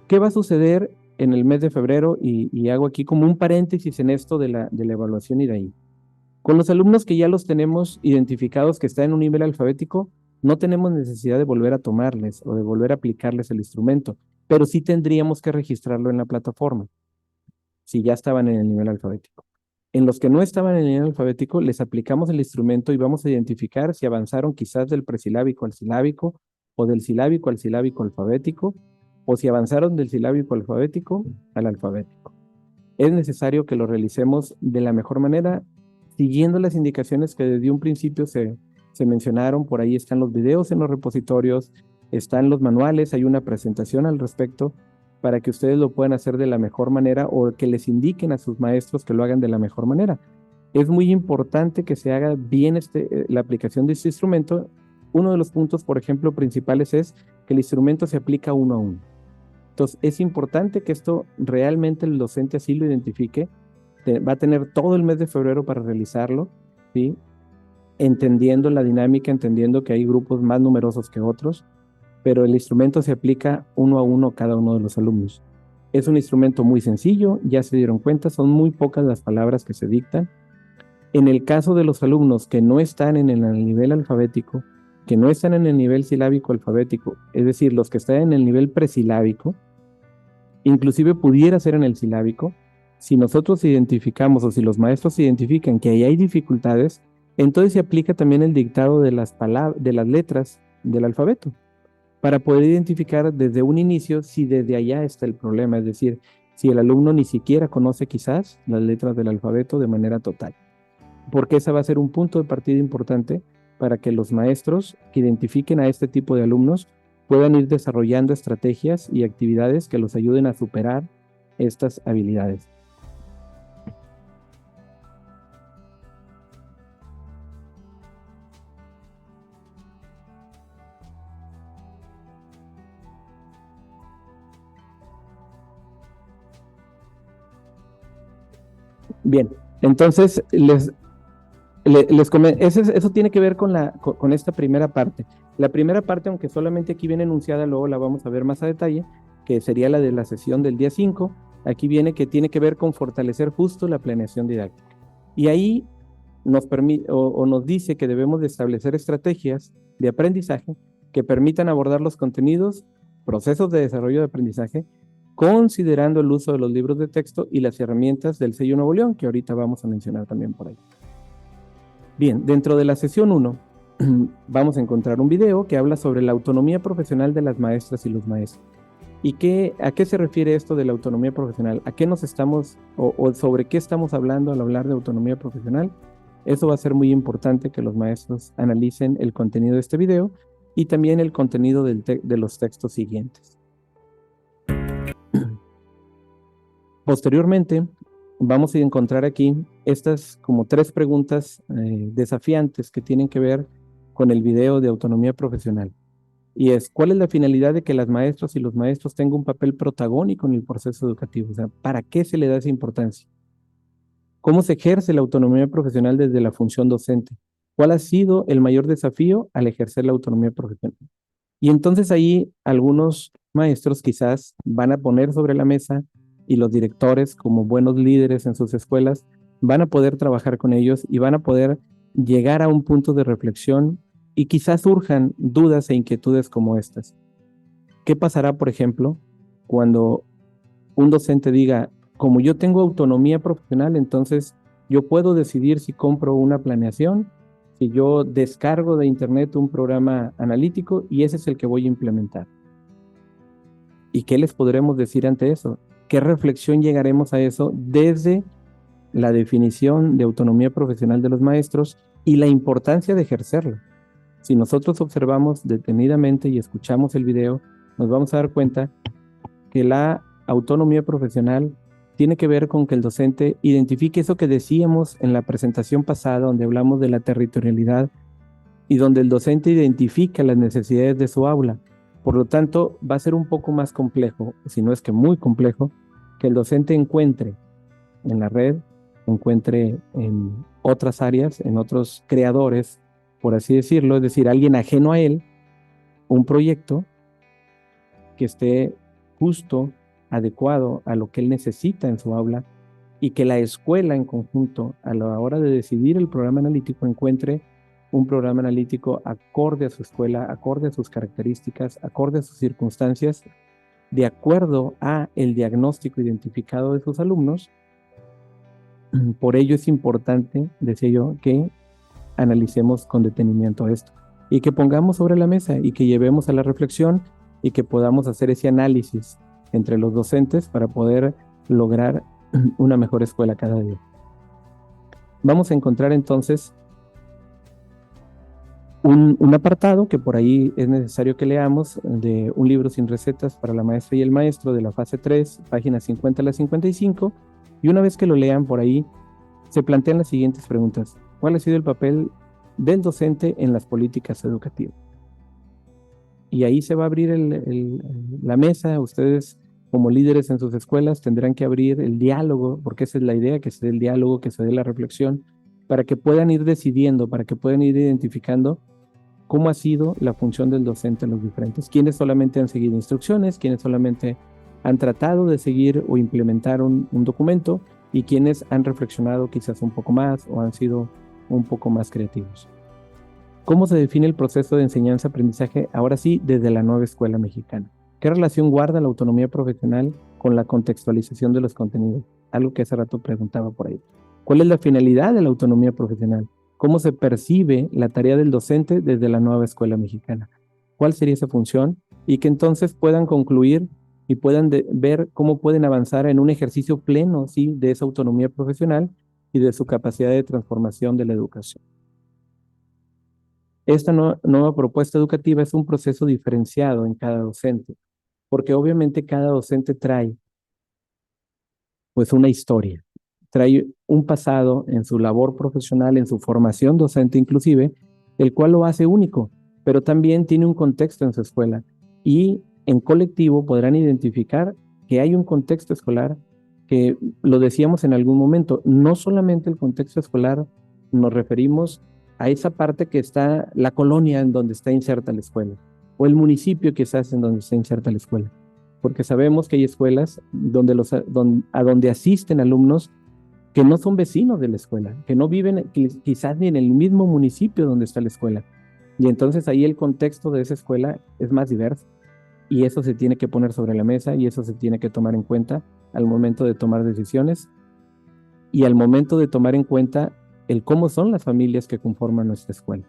¿Qué va a suceder en el mes de febrero? Y hago aquí como un paréntesis en esto de la evaluación IDAI. Con los alumnos que ya los tenemos identificados que están en un nivel alfabético, no tenemos necesidad de volver a tomarles o de volver a aplicarles el instrumento, pero sí tendríamos que registrarlo en la plataforma, si ya estaban en el nivel alfabético. En los que no estaban en el nivel alfabético, les aplicamos el instrumento y vamos a identificar si avanzaron quizás del presilábico al silábico, o del silábico al silábico alfabético, o si avanzaron del silábico alfabético al alfabético. Es necesario que lo realicemos de la mejor manera, siguiendo las indicaciones que desde un principio se mencionaron. Por ahí están los videos en los repositorios, están los manuales, hay una presentación al respecto, para que ustedes lo puedan hacer de la mejor manera o que les indiquen a sus maestros que lo hagan de la mejor manera. Es muy importante que se haga bien la aplicación de este instrumento. Uno de los puntos, por ejemplo, principales es que el instrumento se aplica uno a uno. Entonces, es importante que esto realmente el docente así lo identifique. Va a tener todo el mes de febrero para realizarlo, ¿sí? Entendiendo la dinámica, entendiendo que hay grupos más numerosos que otros, pero el instrumento se aplica uno a uno a cada uno de los alumnos. Es un instrumento muy sencillo, ya se dieron cuenta, son muy pocas las palabras que se dictan. En el caso de los alumnos que no están en el nivel alfabético, que no están en el nivel silábico alfabético, es decir, los que están en el nivel presilábico, inclusive pudiera ser en el silábico, si nosotros identificamos o si los maestros identifican que ahí hay dificultades, entonces se aplica también el dictado de las letras del alfabeto, para poder identificar desde un inicio si desde allá está el problema, es decir, si el alumno ni siquiera conoce quizás las letras del alfabeto de manera total, porque ese va a ser un punto de partida importante para que los maestros que identifiquen a este tipo de alumnos puedan ir desarrollando estrategias y actividades que los ayuden a superar estas habilidades. Bien, entonces eso tiene que ver con esta primera parte. La primera parte, aunque solamente aquí viene enunciada, luego la vamos a ver más a detalle, que sería la de la sesión del día 5. Aquí viene que tiene que ver con fortalecer justo la planeación didáctica. Y ahí nos permite o nos dice que debemos de establecer estrategias de aprendizaje que permitan abordar los contenidos, procesos de desarrollo de aprendizaje, considerando el uso de los libros de texto y las herramientas del sello Nuevo León, que ahorita vamos a mencionar también por ahí. Bien, dentro de la sesión 1 vamos a encontrar un video que habla sobre la autonomía profesional de las maestras y los maestros. ¿Y a qué se refiere esto de la autonomía profesional? ¿A qué nos estamos, o sobre qué estamos hablando al hablar de autonomía profesional? Eso va a ser muy importante que los maestros analicen el contenido de este video y también el contenido de los textos siguientes. Posteriormente, vamos a encontrar aquí estas como 3 preguntas desafiantes que tienen que ver con el video de autonomía profesional. Y es, ¿cuál es la finalidad de que las maestras y los maestros tengan un papel protagónico en el proceso educativo? O sea, ¿para qué se le da esa importancia? ¿Cómo se ejerce la autonomía profesional desde la función docente? ¿Cuál ha sido el mayor desafío al ejercer la autonomía profesional? Y entonces ahí algunos maestros quizás van a poner sobre la mesa, y los directores, como buenos líderes en sus escuelas, van a poder trabajar con ellos y van a poder llegar a un punto de reflexión, y quizás surjan dudas e inquietudes como estas. ¿Qué pasará, por ejemplo, cuando un docente diga, como yo tengo autonomía profesional, entonces yo puedo decidir si compro una planeación, si yo descargo de internet un programa analítico y ese es el que voy a implementar? ¿Y qué les podremos decir ante eso? ¿Qué reflexión llegaremos a eso desde la definición de autonomía profesional de los maestros y la importancia de ejercerla? Si nosotros observamos detenidamente y escuchamos el video, nos vamos a dar cuenta que la autonomía profesional tiene que ver con que el docente identifique eso que decíamos en la presentación pasada, donde hablamos de la territorialidad y donde el docente identifica las necesidades de su aula. Por lo tanto, va a ser un poco más complejo, si no es que muy complejo, que el docente encuentre en la red, encuentre en otras áreas, en otros creadores, por así decirlo, es decir, alguien ajeno a él, un proyecto que esté justo, adecuado a lo que él necesita en su aula, y que la escuela en conjunto, a la hora de decidir el programa analítico, encuentre un programa analítico acorde a su escuela, acorde a sus características, acorde a sus circunstancias, de acuerdo a el diagnóstico identificado de sus alumnos, por ello es importante, decía yo, que analicemos con detenimiento esto y que pongamos sobre la mesa y que llevemos a la reflexión y que podamos hacer ese análisis entre los docentes para poder lograr una mejor escuela cada día. Vamos a encontrar entonces un apartado que por ahí es necesario que leamos de un libro sin recetas para la maestra y el maestro de la fase 3, páginas 50 a las 55, y una vez que lo lean por ahí, se plantean las siguientes preguntas. ¿Cuál ha sido el papel del docente en las políticas educativas? Y ahí se va a abrir la mesa. Ustedes, como líderes en sus escuelas, tendrán que abrir el diálogo, porque esa es la idea, que se dé el diálogo, que se dé la reflexión, para que puedan ir decidiendo, para que puedan ir identificando cómo ha sido la función del docente en los diferentes. Quienes solamente han seguido instrucciones, quienes solamente han tratado de seguir o implementar un documento, y quienes han reflexionado quizás un poco más o han sido un poco más creativos. ¿Cómo se define el proceso de enseñanza-aprendizaje ahora sí desde la nueva escuela mexicana? ¿Qué relación guarda la autonomía profesional con la contextualización de los contenidos? Algo que hace rato preguntaba por ahí. ¿Cuál es la finalidad de la autonomía profesional? ¿Cómo se percibe la tarea del docente desde la nueva escuela mexicana? ¿Cuál sería esa función? Y que entonces puedan concluir y puedan ver cómo pueden avanzar en un ejercicio pleno, ¿sí?, de esa autonomía profesional y de su capacidad de transformación de la educación. Esta nueva propuesta educativa es un proceso diferenciado en cada docente, porque obviamente cada docente trae pues una historia, trae un pasado en su labor profesional, en su formación docente inclusive, el cual lo hace único, pero también tiene un contexto en su escuela, y en colectivo podrán identificar que hay un contexto escolar que, lo decíamos en algún momento, no solamente el contexto escolar, nos referimos a esa parte que está, la colonia en donde está inserta la escuela, o el municipio quizás en donde está inserta la escuela, porque sabemos que hay escuelas donde asisten alumnos que no son vecinos de la escuela, que no viven quizás ni en el mismo municipio donde está la escuela, y entonces ahí el contexto de esa escuela es más diverso. Y eso se tiene que poner sobre la mesa y eso se tiene que tomar en cuenta al momento de tomar decisiones y al momento de tomar en cuenta el cómo son las familias que conforman nuestra escuela.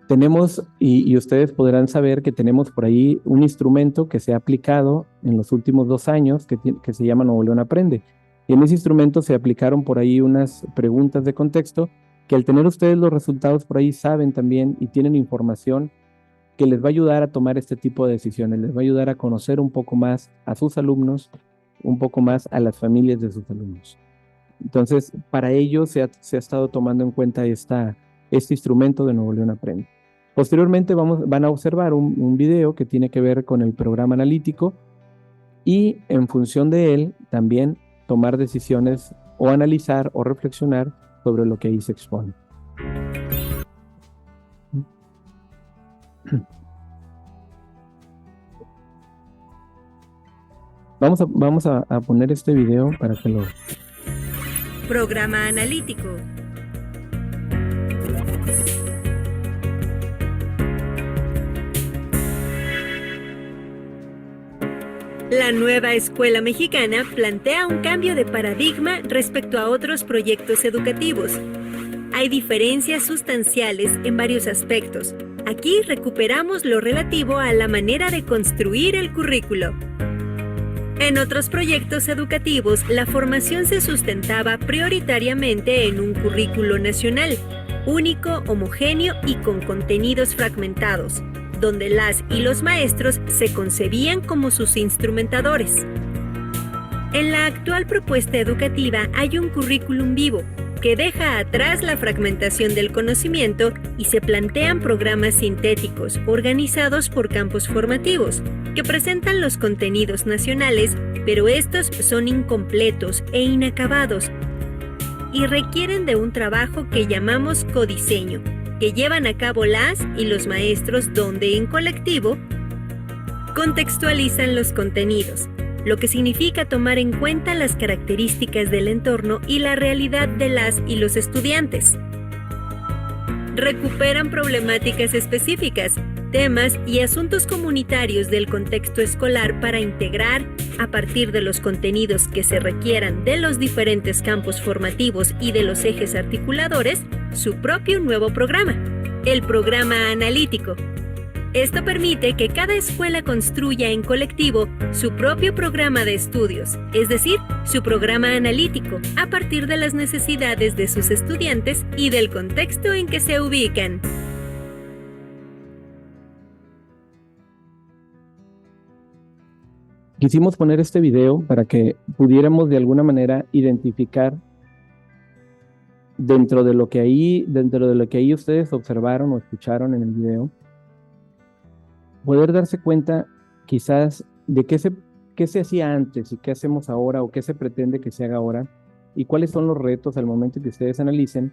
Tenemos, y ustedes podrán saber que tenemos por ahí un instrumento que se ha aplicado en los últimos 2 años que se llama Nuevo León Aprende. Y en ese instrumento se aplicaron por ahí unas preguntas de contexto que, al tener ustedes los resultados por ahí, saben también y tienen información que les va a ayudar a tomar este tipo de decisiones, les va a ayudar a conocer un poco más a sus alumnos, un poco más a las familias de sus alumnos. Entonces, para ello se ha estado tomando en cuenta este instrumento de Nuevo León Aprende. Posteriormente van a observar un video que tiene que ver con el programa analítico y, en función de él, también tomar decisiones o analizar o reflexionar sobre lo que ahí se expone. Vamos a poner este video para que lo... Programa analítico. La nueva escuela mexicana plantea un cambio de paradigma respecto a otros proyectos educativos. Hay diferencias sustanciales en varios aspectos. Aquí recuperamos lo relativo a la manera de construir el currículo. En otros proyectos educativos, la formación se sustentaba prioritariamente en un currículo nacional, único, homogéneo y con contenidos fragmentados, donde las y los maestros se concebían como sus instrumentadores. En la actual propuesta educativa hay un currículum vivo que deja atrás la fragmentación del conocimiento y se plantean programas sintéticos organizados por campos formativos que presentan los contenidos nacionales, pero estos son incompletos e inacabados y requieren de un trabajo que llamamos codiseño, que llevan a cabo las y los maestros, donde en colectivo contextualizan los contenidos, lo que significa tomar en cuenta las características del entorno y la realidad de las y los estudiantes. Recuperan problemáticas específicas, temas y asuntos comunitarios del contexto escolar para integrar, a partir de los contenidos que se requieran de los diferentes campos formativos y de los ejes articuladores, su propio nuevo programa, el programa analítico. Esto permite que cada escuela construya en colectivo su propio programa de estudios, es decir, su programa analítico, a partir de las necesidades de sus estudiantes y del contexto en que se ubican. Quisimos poner este video para que pudiéramos de alguna manera identificar dentro de lo que ahí ustedes observaron o escucharon en el video, poder darse cuenta quizás de qué se hacía antes y qué hacemos ahora o qué se pretende que se haga ahora y cuáles son los retos al momento que ustedes analicen.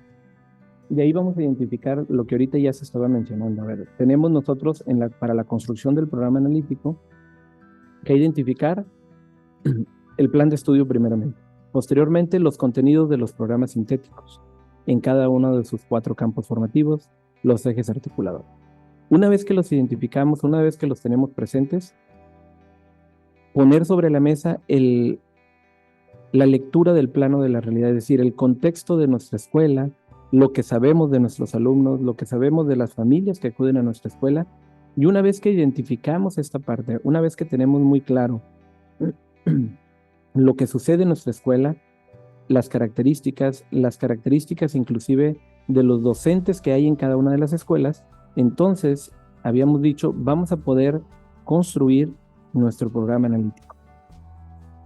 De ahí vamos a identificar lo que ahorita ya se estaba mencionando. A ver, tenemos nosotros para la construcción del programa analítico que identificar el plan de estudio primeramente. Posteriormente, los contenidos de los programas sintéticos en cada uno de sus 4 campos formativos, los ejes articuladores. Una vez que los identificamos, una vez que los tenemos presentes, poner sobre la mesa la lectura del plano de la realidad, es decir, el contexto de nuestra escuela, lo que sabemos de nuestros alumnos, lo que sabemos de las familias que acuden a nuestra escuela, y una vez que identificamos esta parte, una vez que tenemos muy claro lo que sucede en nuestra escuela, las características inclusive de los docentes que hay en cada una de las escuelas, entonces, habíamos dicho, vamos a poder construir nuestro programa analítico.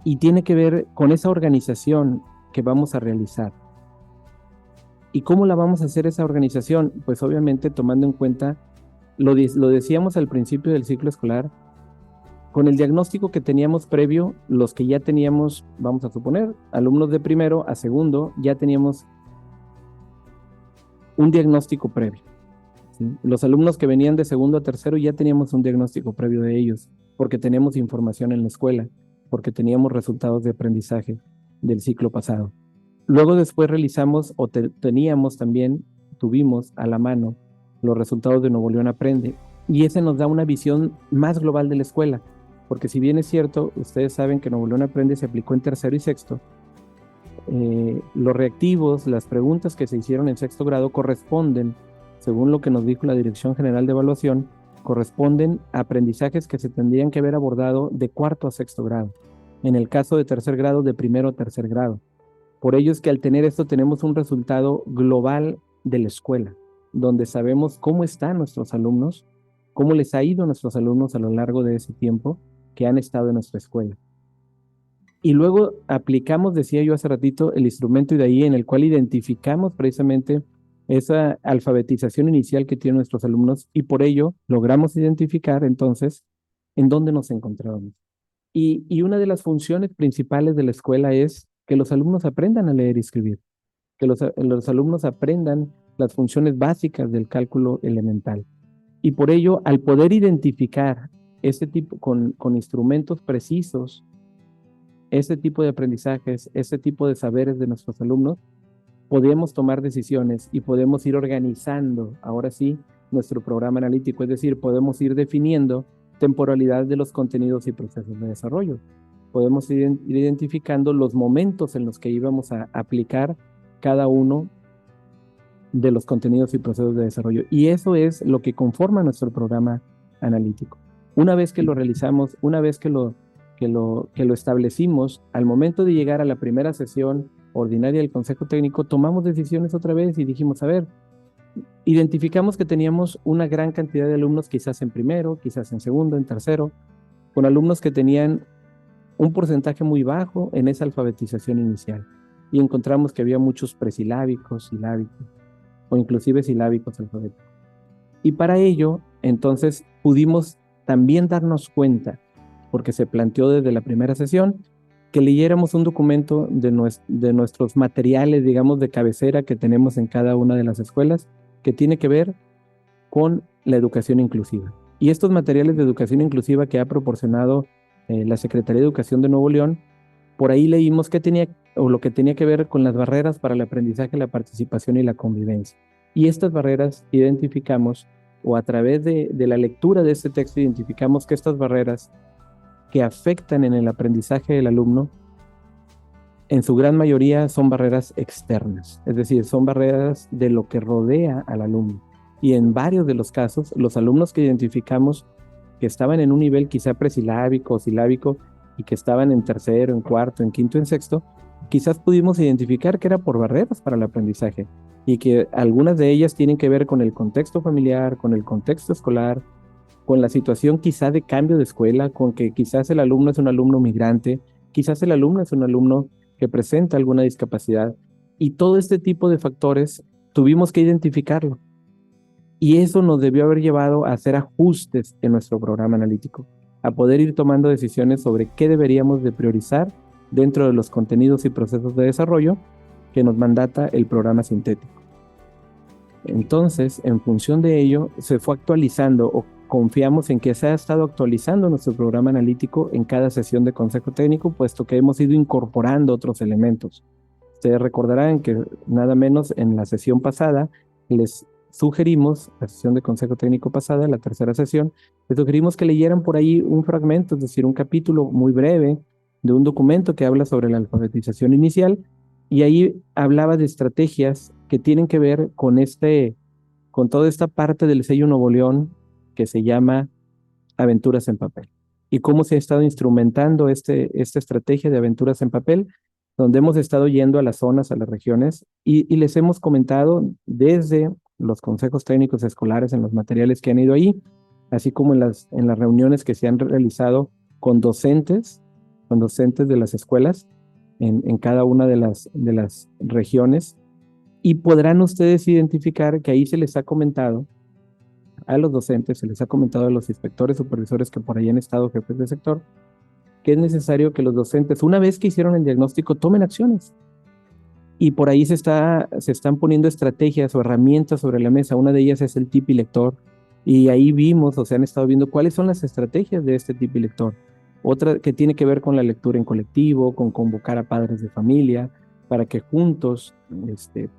Y tiene que ver con esa organización que vamos a realizar. ¿Y cómo la vamos a hacer esa organización? Pues obviamente tomando en cuenta, lo decíamos al principio del ciclo escolar, con el diagnóstico que teníamos previo, los que ya teníamos, vamos a suponer, alumnos de primero a segundo, ya teníamos un diagnóstico previo. ¿Sí? Los alumnos que venían de segundo a tercero ya teníamos un diagnóstico previo de ellos, porque teníamos información en la escuela, porque teníamos resultados de aprendizaje del ciclo pasado. Luego después realizamos, tuvimos a la mano los resultados de Nuevo León Aprende, y ese nos da una visión más global de la escuela, porque si bien es cierto, ustedes saben que Nuevo León Aprende se aplicó en tercero y sexto, los reactivos, las preguntas que se hicieron en sexto grado corresponden, según lo que nos dijo la Dirección General de Evaluación, corresponden a aprendizajes que se tendrían que haber abordado de cuarto a sexto grado. En el caso de tercer grado, de primero a tercer grado. Por ello es que al tener esto tenemos un resultado global de la escuela, donde sabemos cómo están nuestros alumnos, cómo les ha ido a nuestros alumnos a lo largo de ese tiempo que han estado en nuestra escuela. Y luego aplicamos, decía yo hace ratito, el instrumento IDAI en el cual identificamos precisamente esa alfabetización inicial que tienen nuestros alumnos y por ello logramos identificar entonces en dónde nos encontrábamos. Y una de las funciones principales de la escuela es que los alumnos aprendan a leer y escribir, que los alumnos aprendan las funciones básicas del cálculo elemental. Y por ello, al poder identificar este tipo, con instrumentos precisos, este tipo de aprendizajes, este tipo de saberes de nuestros alumnos, podemos tomar decisiones y podemos ir organizando, ahora sí, nuestro programa analítico, es decir, podemos ir definiendo temporalidad de los contenidos y procesos de desarrollo. Podemos ir identificando los momentos en los que íbamos a aplicar cada uno de los contenidos y procesos de desarrollo. Y eso es lo que conforma nuestro programa analítico. Una vez que lo realizamos, una vez que lo establecimos, al momento de llegar a la primera sesión ordinaria del Consejo Técnico, tomamos decisiones otra vez y dijimos, a ver, identificamos que teníamos una gran cantidad de alumnos, quizás en primero, quizás en segundo, en tercero, con alumnos que tenían un porcentaje muy bajo en esa alfabetización inicial. Y encontramos que había muchos presilábicos, silábicos, o inclusive silábicos alfabéticos. Y para ello, entonces, pudimos también darnos cuenta, porque se planteó desde la primera sesión, que leyéramos un documento de nuestros materiales, digamos, de cabecera que tenemos en cada una de las escuelas, que tiene que ver con la educación inclusiva. Y estos materiales de educación inclusiva que ha proporcionado la Secretaría de Educación de Nuevo León, por ahí leímos lo que tenía que ver con las barreras para el aprendizaje, la participación y la convivencia. Y estas barreras identificamos o a través de la lectura de este texto identificamos que estas barreras que afectan en el aprendizaje del alumno, en su gran mayoría son barreras externas, es decir, son barreras de lo que rodea al alumno. Y en varios de los casos, los alumnos que identificamos que estaban en un nivel quizá presilábico o silábico y que estaban en tercero, en cuarto, en quinto, en sexto, quizás pudimos identificar que era por barreras para el aprendizaje y que algunas de ellas tienen que ver con el contexto familiar, con el contexto escolar, con la situación quizá de cambio de escuela, con que quizás el alumno es un alumno migrante, quizás el alumno es un alumno que presenta alguna discapacidad, y todo este tipo de factores tuvimos que identificarlo. Y eso nos debió haber llevado a hacer ajustes en nuestro programa analítico, a poder ir tomando decisiones sobre qué deberíamos de priorizar dentro de los contenidos y procesos de desarrollo que nos mandata el programa sintético. Entonces, en función de ello, se fue actualizando, o confiamos en que se ha estado actualizando nuestro programa analítico en cada sesión de consejo técnico, puesto que hemos ido incorporando otros elementos. Ustedes recordarán que nada menos en la sesión pasada les sugerimos, la sesión de consejo técnico pasada, la tercera sesión, les sugerimos que leyeran por ahí un fragmento, es decir, un capítulo muy breve de un documento que habla sobre la alfabetización inicial, y ahí hablaba de estrategias que tienen que ver con toda esta parte del sello Nuevo León que se llama Aventuras en Papel, y cómo se ha estado instrumentando esta estrategia de Aventuras en Papel, donde hemos estado yendo a las zonas, a las regiones, y les hemos comentado desde los consejos técnicos escolares en los materiales que han ido ahí, así como en las reuniones que se han realizado con docentes de las escuelas en cada una de las regiones, y podrán ustedes identificar que ahí se les ha comentado a los docentes, se les ha comentado a los inspectores, supervisores que por ahí han estado, jefes de sector, que es necesario que los docentes, una vez que hicieron el diagnóstico, tomen acciones. Y por ahí se están poniendo estrategias o herramientas sobre la mesa. Una de ellas es el Tipi Lector, y ahí vimos, o se han estado viendo cuáles son las estrategias de este Tipi Lector. Otra que tiene que ver con la lectura en colectivo, con convocar a padres de familia, para que juntos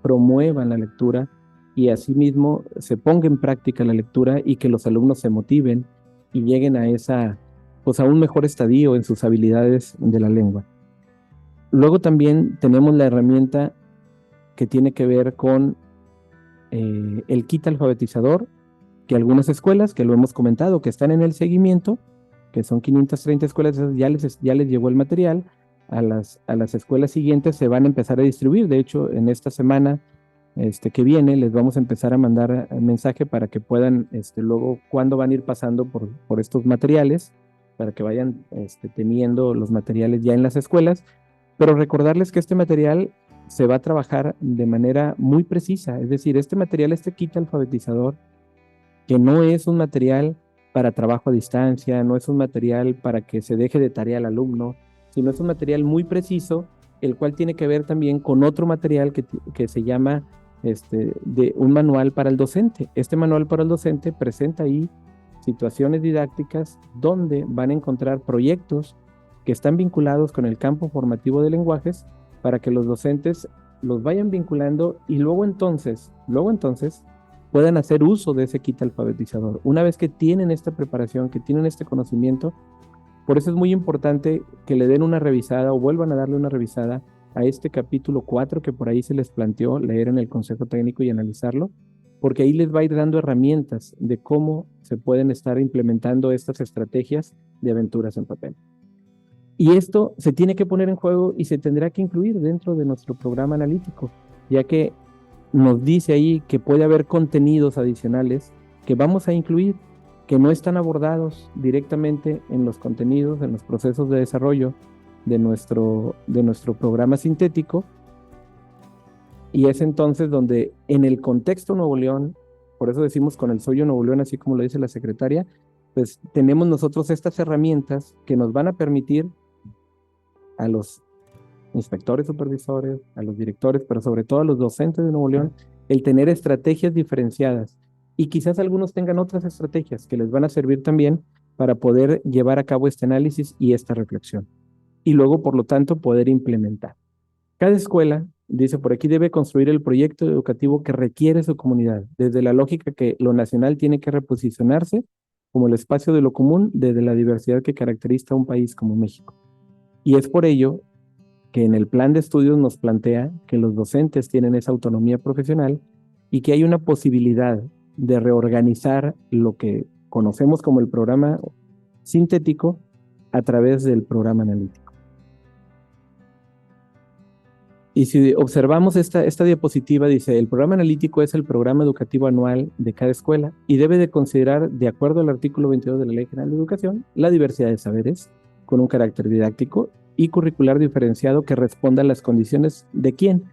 promuevan la lectura y asimismo se ponga en práctica la lectura, y que los alumnos se motiven y lleguen a a un mejor estadio en sus habilidades de la lengua. Luego también tenemos la herramienta que tiene que ver con el kit alfabetizador, que algunas escuelas, que lo hemos comentado, que están en el seguimiento, que son 530 escuelas, ya les llegó el material. A las escuelas siguientes se van a empezar a distribuir. De hecho, en esta semana que viene les vamos a empezar a mandar mensaje para que puedan luego, cuando van a ir pasando por estos materiales, para que vayan teniendo los materiales ya en las escuelas, pero recordarles que este material se va a trabajar de manera muy precisa, es decir, este kit alfabetizador, que no es un material para trabajo a distancia, no es un material para que se deje de tarea al alumno, sino es un material muy preciso, el cual tiene que ver también con otro material que se llama de un manual para el docente. Este manual para el docente presenta ahí situaciones didácticas donde van a encontrar proyectos que están vinculados con el campo formativo de lenguajes, para que los docentes los vayan vinculando y luego entonces puedan hacer uso de ese kit alfabetizador. Una vez que tienen esta preparación, que tienen este conocimiento, por eso es muy importante que le den una revisada o vuelvan a darle una revisada a este capítulo 4 que por ahí se les planteó leer en el consejo técnico y analizarlo, porque ahí les va a ir dando herramientas de cómo se pueden estar implementando estas estrategias de aventuras en papel. Y esto se tiene que poner en juego y se tendrá que incluir dentro de nuestro programa analítico, ya que nos dice ahí que puede haber contenidos adicionales que vamos a incluir, que no están abordados directamente en los contenidos, en los procesos de desarrollo de nuestro programa sintético. Y es entonces donde en el contexto Nuevo León, por eso decimos con el sello Nuevo León, así como lo dice la secretaria, pues tenemos nosotros estas herramientas que nos van a permitir a los inspectores, supervisores, a los directores, pero sobre todo a los docentes de Nuevo León, el tener estrategias diferenciadas, y quizás algunos tengan otras estrategias que les van a servir también para poder llevar a cabo este análisis y esta reflexión, y luego, por lo tanto, poder implementar. Cada escuela Dice por aquí, debe construir el proyecto educativo que requiere su comunidad, desde la lógica que lo nacional tiene que reposicionarse como el espacio de lo común desde la diversidad que caracteriza a un país como México. Y es por ello que en el plan de estudios nos plantea que los docentes tienen esa autonomía profesional y que hay una posibilidad de reorganizar lo que conocemos como el programa sintético a través del programa analítico. Y si observamos esta diapositiva, dice, el programa analítico es el programa educativo anual de cada escuela y debe de considerar, de acuerdo al artículo 22 de la Ley General de Educación, la diversidad de saberes con un carácter didáctico y curricular diferenciado que responda a las condiciones de ¿quién?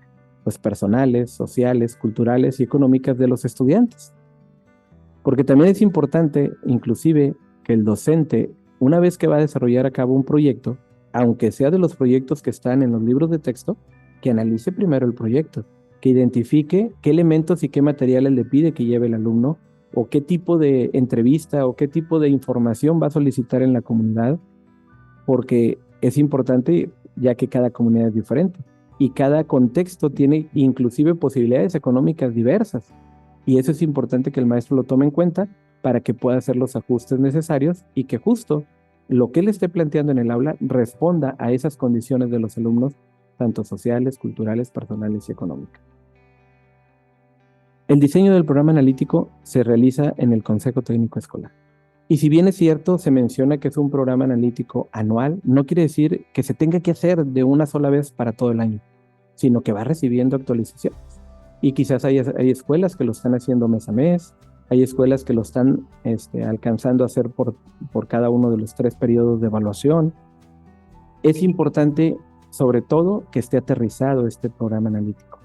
Pues personales, sociales, culturales y económicas de los estudiantes. Porque también es importante, inclusive, que el docente, una vez que va a desarrollar a cabo un proyecto, aunque sea de los proyectos que están en los libros de texto, que analice primero el proyecto, que identifique qué elementos y qué materiales le pide que lleve el alumno, o qué tipo de entrevista o qué tipo de información va a solicitar en la comunidad, porque es importante ya que cada comunidad es diferente y cada contexto tiene inclusive posibilidades económicas diversas. Y eso es importante que el maestro lo tome en cuenta para que pueda hacer los ajustes necesarios y que justo lo que él esté planteando en el aula responda a esas condiciones de los alumnos, tanto sociales, culturales, personales y económicas. El diseño del programa analítico se realiza en el Consejo Técnico Escolar. Y si bien es cierto, se menciona que es un programa analítico anual, no quiere decir que se tenga que hacer de una sola vez para todo el año, sino que va recibiendo actualizaciones. Y quizás hay escuelas que lo están haciendo mes a mes, hay escuelas que lo están alcanzando a hacer por cada uno de los 3 periodos de evaluación. Es importante, sobre todo, que esté aterrizado este programa analítico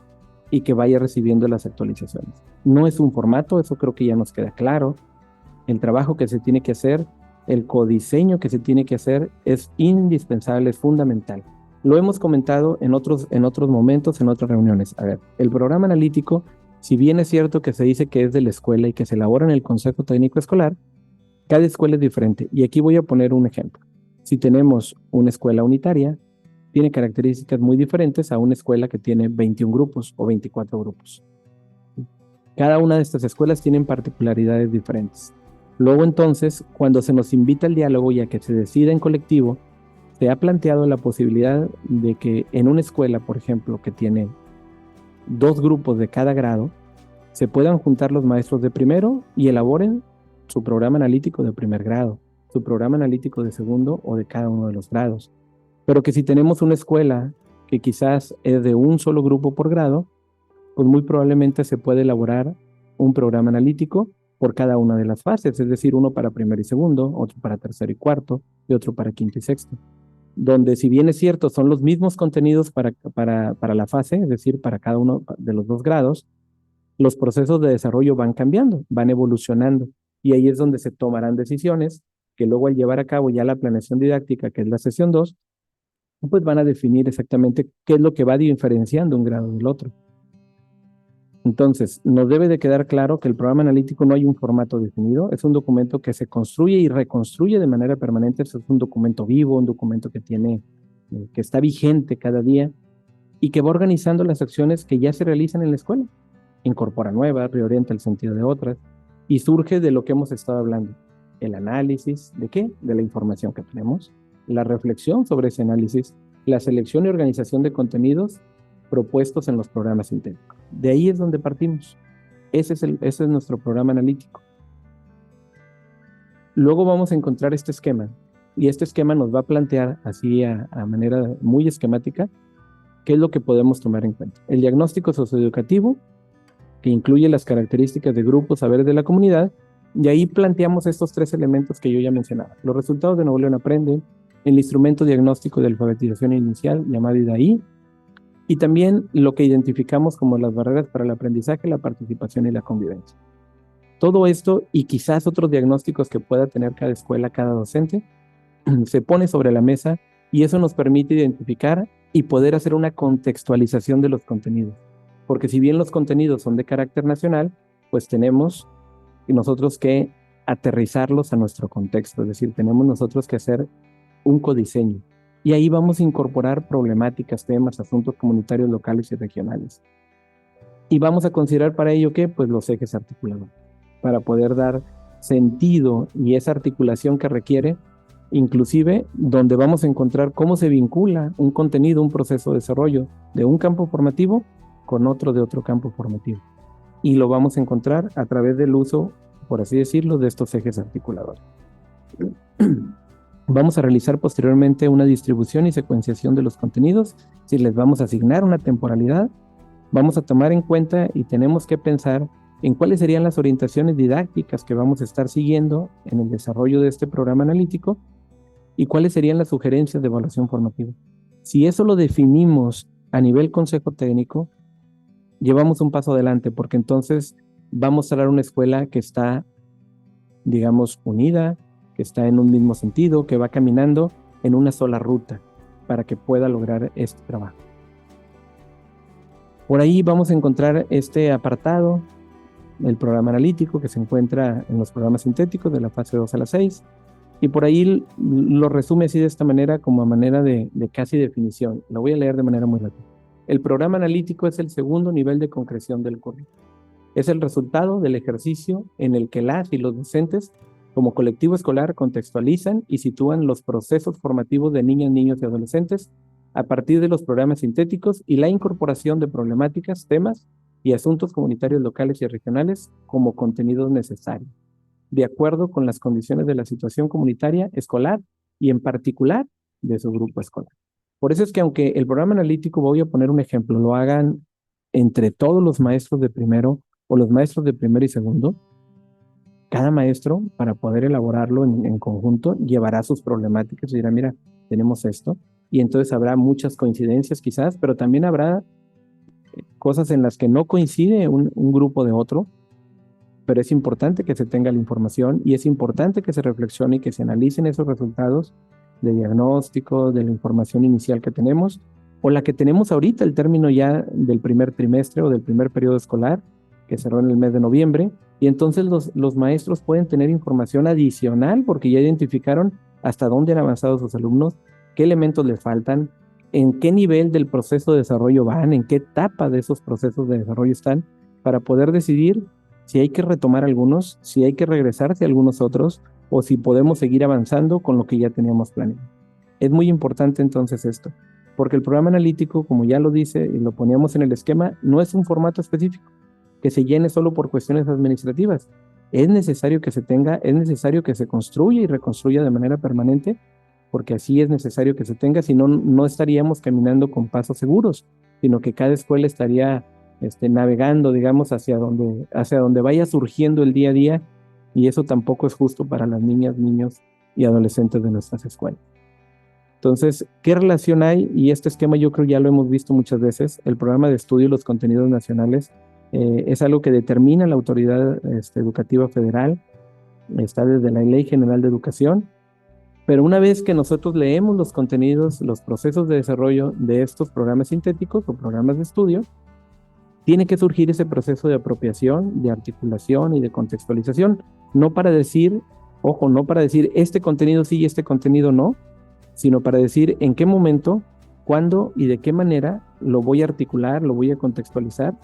y que vaya recibiendo las actualizaciones. No es un formato, eso creo que ya nos queda claro. El trabajo que se tiene que hacer, el codiseño que se tiene que hacer es indispensable, es fundamental. Lo hemos comentado en otros momentos, en otras reuniones. A ver, el programa analítico, si bien es cierto que se dice que es de la escuela y que se elabora en el Consejo Técnico Escolar, cada escuela es diferente. Y aquí voy a poner un ejemplo. Si tenemos una escuela unitaria, tiene características muy diferentes a una escuela que tiene 21 grupos o 24 grupos. Cada una de estas escuelas tienen particularidades diferentes. Luego entonces, cuando se nos invita al diálogo y a que se decida en colectivo, se ha planteado la posibilidad de que en una escuela, por ejemplo, que tiene 2 grupos de cada grado, se puedan juntar los maestros de primero y elaboren su programa analítico de primer grado, su programa analítico de segundo o de cada uno de los grados. Pero que si tenemos una escuela que quizás es de un solo grupo por grado, pues muy probablemente se puede elaborar un programa analítico por cada una de las fases, es decir, uno para primero y segundo, otro para tercero y cuarto, y otro para quinto y sexto. Donde si bien es cierto, son los mismos contenidos para la fase, es decir, para cada uno de los 2 grados, los procesos de desarrollo van cambiando, van evolucionando, y ahí es donde se tomarán decisiones que luego al llevar a cabo ya la planeación didáctica, que es la sesión 2, pues van a definir exactamente qué es lo que va diferenciando un grado del otro. Entonces, nos debe de quedar claro que el programa analítico no hay un formato definido, es un documento que se construye y reconstruye de manera permanente, es un documento vivo, un documento que está vigente cada día y que va organizando las acciones que ya se realizan en la escuela, incorpora nuevas, reorienta el sentido de otras y surge de lo que hemos estado hablando, el análisis ¿de qué? De la información que tenemos, la reflexión sobre ese análisis, la selección y organización de contenidos propuestos en los programas sintéticos. De ahí es donde partimos. Ese es nuestro programa analítico. Luego vamos a encontrar este esquema, y este esquema nos va a plantear así a manera muy esquemática qué es lo que podemos tomar en cuenta. El diagnóstico socioeducativo, que incluye las características de grupos, saberes de la comunidad, y ahí planteamos estos 3 elementos que yo ya mencionaba. Los resultados de Nuevo León Aprende, el instrumento diagnóstico de alfabetización inicial, llamado IDAI, y también lo que identificamos como las barreras para el aprendizaje, la participación y la convivencia. Todo esto y quizás otros diagnósticos que pueda tener cada escuela, cada docente, se pone sobre la mesa y eso nos permite identificar y poder hacer una contextualización de los contenidos. Porque si bien los contenidos son de carácter nacional, pues tenemos nosotros que aterrizarlos a nuestro contexto, es decir, tenemos nosotros que hacer un codiseño Y ahí vamos a incorporar problemáticas, temas, asuntos comunitarios locales y regionales. Y vamos a considerar para ello ¿qué? Pues los ejes articuladores, para poder dar sentido y esa articulación que requiere, inclusive donde vamos a encontrar cómo se vincula un contenido, un proceso de desarrollo de un campo formativo con otro de otro campo formativo. Y lo vamos a encontrar a través del uso, por así decirlo, de estos ejes articuladores. Vamos a realizar posteriormente una distribución y secuenciación de los contenidos, si les vamos a asignar una temporalidad, vamos a tomar en cuenta y tenemos que pensar en cuáles serían las orientaciones didácticas que vamos a estar siguiendo en el desarrollo de este programa analítico y cuáles serían las sugerencias de evaluación formativa. Si eso lo definimos a nivel consejo técnico, llevamos un paso adelante, porque entonces vamos a dar una escuela que está, digamos, unida, que está en un mismo sentido, que va caminando en una sola ruta para que pueda lograr este trabajo. Por ahí vamos a encontrar este apartado, el programa analítico, que se encuentra en los programas sintéticos de la fase 2 a la 6, y por ahí lo resume así de esta manera, como a manera de casi definición. Lo voy a leer de manera muy rápida. El programa analítico es el segundo nivel de concreción del currículo. Es el resultado del ejercicio en el que las y los docentes, como colectivo escolar, contextualizan y sitúan los procesos formativos de niñas, niños y adolescentes a partir de los programas sintéticos y la incorporación de problemáticas, temas y asuntos comunitarios locales y regionales como contenidos necesarios, de acuerdo con las condiciones de la situación comunitaria escolar y en particular de su grupo escolar. Por eso es que aunque el programa analítico, voy a poner un ejemplo, lo hagan entre todos los maestros de primero o los maestros de primero y segundo, cada maestro, para poder elaborarlo en conjunto, llevará sus problemáticas y dirá, mira, tenemos esto, y entonces habrá muchas coincidencias quizás, pero también habrá cosas en las que no coincide un grupo de otro, pero es importante que se tenga la información y es importante que se reflexione y que se analicen esos resultados de diagnóstico, de la información inicial que tenemos, o la que tenemos ahorita, el término ya del primer trimestre o del primer periodo escolar, que cerró en el mes de noviembre, y entonces los maestros pueden tener información adicional porque ya identificaron hasta dónde han avanzado sus alumnos, qué elementos les faltan, en qué nivel del proceso de desarrollo van, en qué etapa de esos procesos de desarrollo están, para poder decidir si hay que retomar algunos, si hay que regresarse a algunos otros, o si podemos seguir avanzando con lo que ya teníamos planeado. Es muy importante entonces esto, porque el programa analítico, como ya lo dice y lo poníamos en el esquema, no es un formato específico que se llene solo por cuestiones administrativas. Es necesario que se tenga, es necesario que se construya y reconstruya de manera permanente, porque así es necesario que se tenga, si no, no estaríamos caminando con pasos seguros, sino que cada escuela estaría navegando, digamos, hacia donde vaya surgiendo el día a día, y eso tampoco es justo para las niñas, niños y adolescentes de nuestras escuelas. Entonces, ¿qué relación hay? Y este esquema yo creo ya lo hemos visto muchas veces. El programa de estudio y los contenidos nacionales es algo que determina la autoridad educativa federal, está desde la Ley General de Educación, pero una vez que nosotros leemos los contenidos, los procesos de desarrollo de estos programas sintéticos o programas de estudio, tiene que surgir ese proceso de apropiación, de articulación y de contextualización, no para decir, ojo, no para decir este contenido sí y este contenido no, sino para decir en qué momento, cuándo y de qué manera lo voy a articular, lo voy a contextualizar,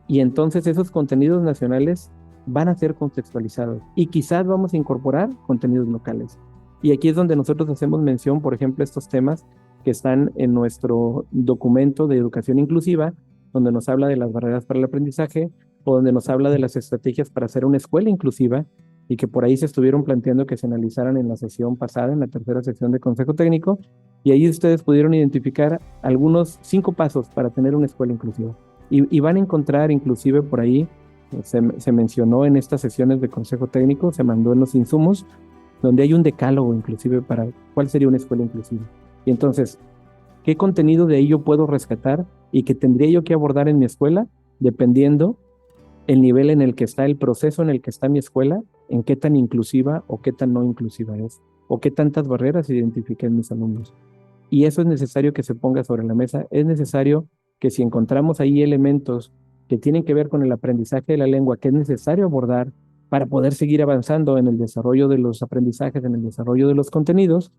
y entonces esos contenidos nacionales van a ser contextualizados y quizás vamos a incorporar contenidos locales. Y aquí es donde nosotros hacemos mención, por ejemplo, estos temas que están en nuestro documento de educación inclusiva, donde nos habla de las barreras para el aprendizaje o donde nos habla de las estrategias para hacer una escuela inclusiva, y que por ahí se estuvieron planteando que se analizaran en la sesión pasada, en la tercera sesión de Consejo Técnico, y ahí ustedes pudieron identificar algunos 5 pasos para tener una escuela inclusiva. Y van a encontrar inclusive por ahí, se mencionó en estas sesiones de Consejo Técnico, se mandó en los insumos, donde hay un decálogo inclusive para cuál sería una escuela inclusiva. Y entonces, ¿qué contenido de ahí yo puedo rescatar y que tendría yo que abordar en mi escuela, dependiendo el nivel en el que está, el proceso en el que está mi escuela, en qué tan inclusiva o qué tan no inclusiva es, o qué tantas barreras identifiquen mis alumnos? Y eso es necesario que se ponga sobre la mesa. Es necesario que si encontramos ahí elementos que tienen que ver con el aprendizaje de la lengua, que es necesario abordar para poder seguir avanzando en el desarrollo de los aprendizajes, en el desarrollo de los contenidos,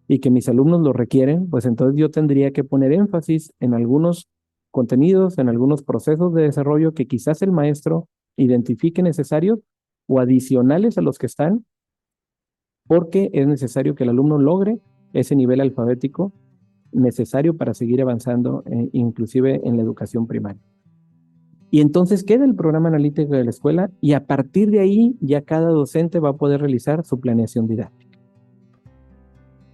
y que mis alumnos lo requieren, pues entonces yo tendría que poner énfasis en algunos contenidos, en algunos procesos de desarrollo que quizás el maestro identifique necesarios o adicionales a los que están, porque es necesario que el alumno logre ese nivel alfabético necesario para seguir avanzando, inclusive en la educación primaria. Y entonces queda el programa analítico de la escuela y a partir de ahí ya cada docente va a poder realizar su planeación didáctica.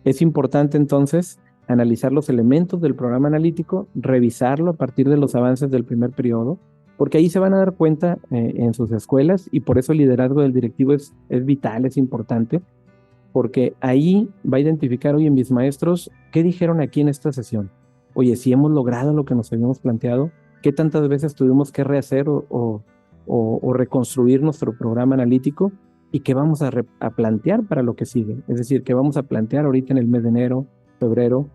Es importante entonces analizar los elementos del programa analítico, revisarlo a partir de los avances del primer periodo, porque ahí se van a dar cuenta en sus escuelas, y por eso el liderazgo del directivo es vital, es importante, porque ahí va a identificar, oye, mis maestros, ¿qué dijeron aquí en esta sesión? Oye, si hemos logrado lo que nos habíamos planteado, ¿qué tantas veces tuvimos que rehacer o reconstruir nuestro programa analítico? ¿Y qué vamos a plantear para lo que sigue? Es decir, ¿qué vamos a plantear ahorita en el mes de enero, febrero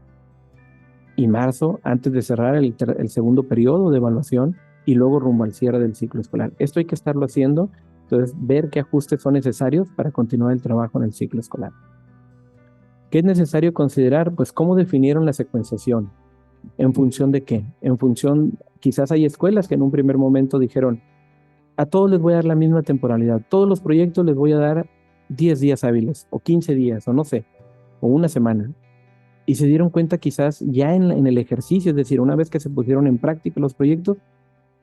y marzo, antes de cerrar el segundo periodo de evaluación y luego rumbo al cierre del ciclo escolar? Esto hay que estarlo haciendo. Entonces, ver qué ajustes son necesarios para continuar el trabajo en el ciclo escolar. ¿Qué es necesario considerar? Pues cómo definieron la secuenciación. ¿En función de qué? En función, quizás hay escuelas que en un primer momento dijeron, a todos les voy a dar la misma temporalidad, todos los proyectos les voy a dar 10 días hábiles, o 15 días, o no sé, o una semana. Y se dieron cuenta quizás ya en el ejercicio, es decir, una vez que se pusieron en práctica los proyectos,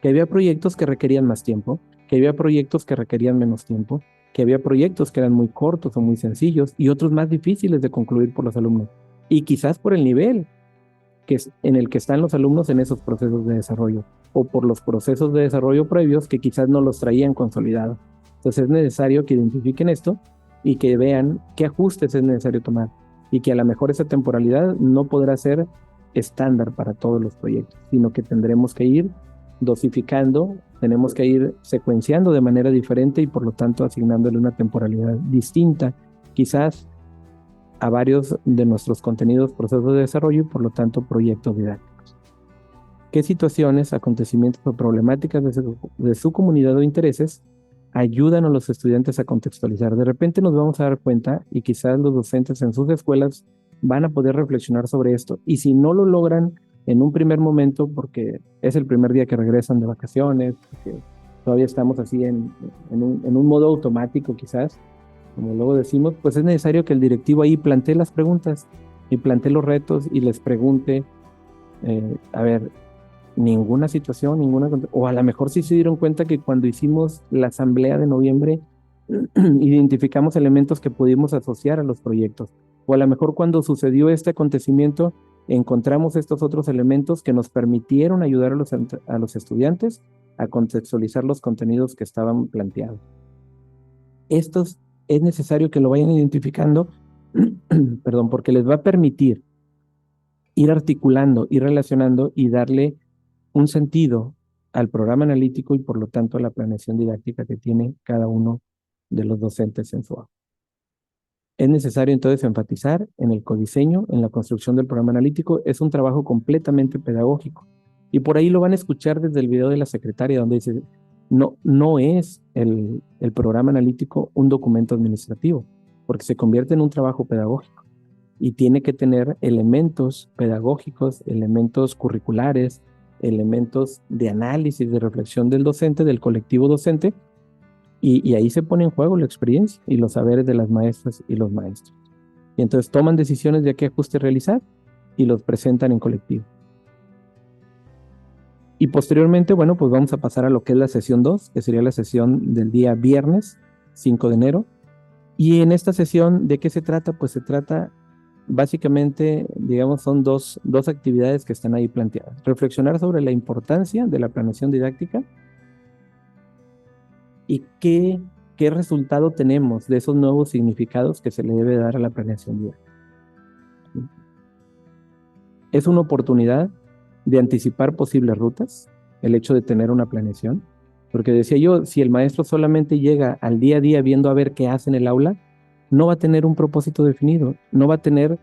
que había proyectos que requerían más tiempo, que había proyectos que requerían menos tiempo, que había proyectos que eran muy cortos o muy sencillos y otros más difíciles de concluir por los alumnos. Y quizás por el nivel en el que están los alumnos en esos procesos de desarrollo, o por los procesos de desarrollo previos que quizás no los traían consolidados. Entonces es necesario que identifiquen esto y que vean qué ajustes es necesario tomar, y que a lo mejor esa temporalidad no podrá ser estándar para todos los proyectos, sino que tendremos que ir dosificando, tenemos que ir secuenciando de manera diferente y por lo tanto asignándole una temporalidad distinta, quizás a varios de nuestros contenidos, procesos de desarrollo y por lo tanto proyectos didácticos. ¿Qué situaciones, acontecimientos o problemáticas de su comunidad o intereses ayudan a los estudiantes a contextualizar? De repente nos vamos a dar cuenta, y quizás los docentes en sus escuelas van a poder reflexionar sobre esto, y si no lo logran en un primer momento, porque es el primer día que regresan de vacaciones, porque todavía estamos así en un modo automático quizás, como luego decimos, pues es necesario que el directivo ahí plantee las preguntas y plantee los retos y les pregunte, a ver, ninguna situación, o a lo mejor sí se dieron cuenta que cuando hicimos la asamblea de noviembre identificamos elementos que pudimos asociar a los proyectos, o a lo mejor cuando sucedió este acontecimiento encontramos estos otros elementos que nos permitieron ayudar a los estudiantes a contextualizar los contenidos que estaban planteados. Estos es necesario que lo vayan identificando, perdón, porque les va a permitir ir articulando, ir relacionando y darle un sentido al programa analítico y por lo tanto a la planeación didáctica que tiene cada uno de los docentes en su aula. Es necesario entonces enfatizar en el codiseño, en la construcción del programa analítico. Es un trabajo completamente pedagógico. Y por ahí lo van a escuchar desde el video de la secretaria, donde dice, no es el programa analítico un documento administrativo, porque se convierte en un trabajo pedagógico y tiene que tener elementos pedagógicos, elementos curriculares, elementos de análisis, de reflexión del docente, del colectivo docente, y ahí se pone en juego la experiencia y los saberes de las maestras y los maestros. Y entonces toman decisiones de a qué ajuste realizar y los presentan en colectivo. Y posteriormente, bueno, pues vamos a pasar a lo que es la sesión 2, que sería la sesión del día viernes 5 de enero. Y en esta sesión, ¿de qué se trata? Pues se trata, básicamente, digamos, son dos actividades que están ahí planteadas. Reflexionar sobre la importancia de la planeación didáctica y qué resultado tenemos de esos nuevos significados que se le debe dar a la planeación didáctica. Es una oportunidad de anticipar posibles rutas, el hecho de tener una planeación, porque decía yo, si el maestro solamente llega al día a día viendo a ver qué hace en el aula, no va a tener un propósito definido, no va a tener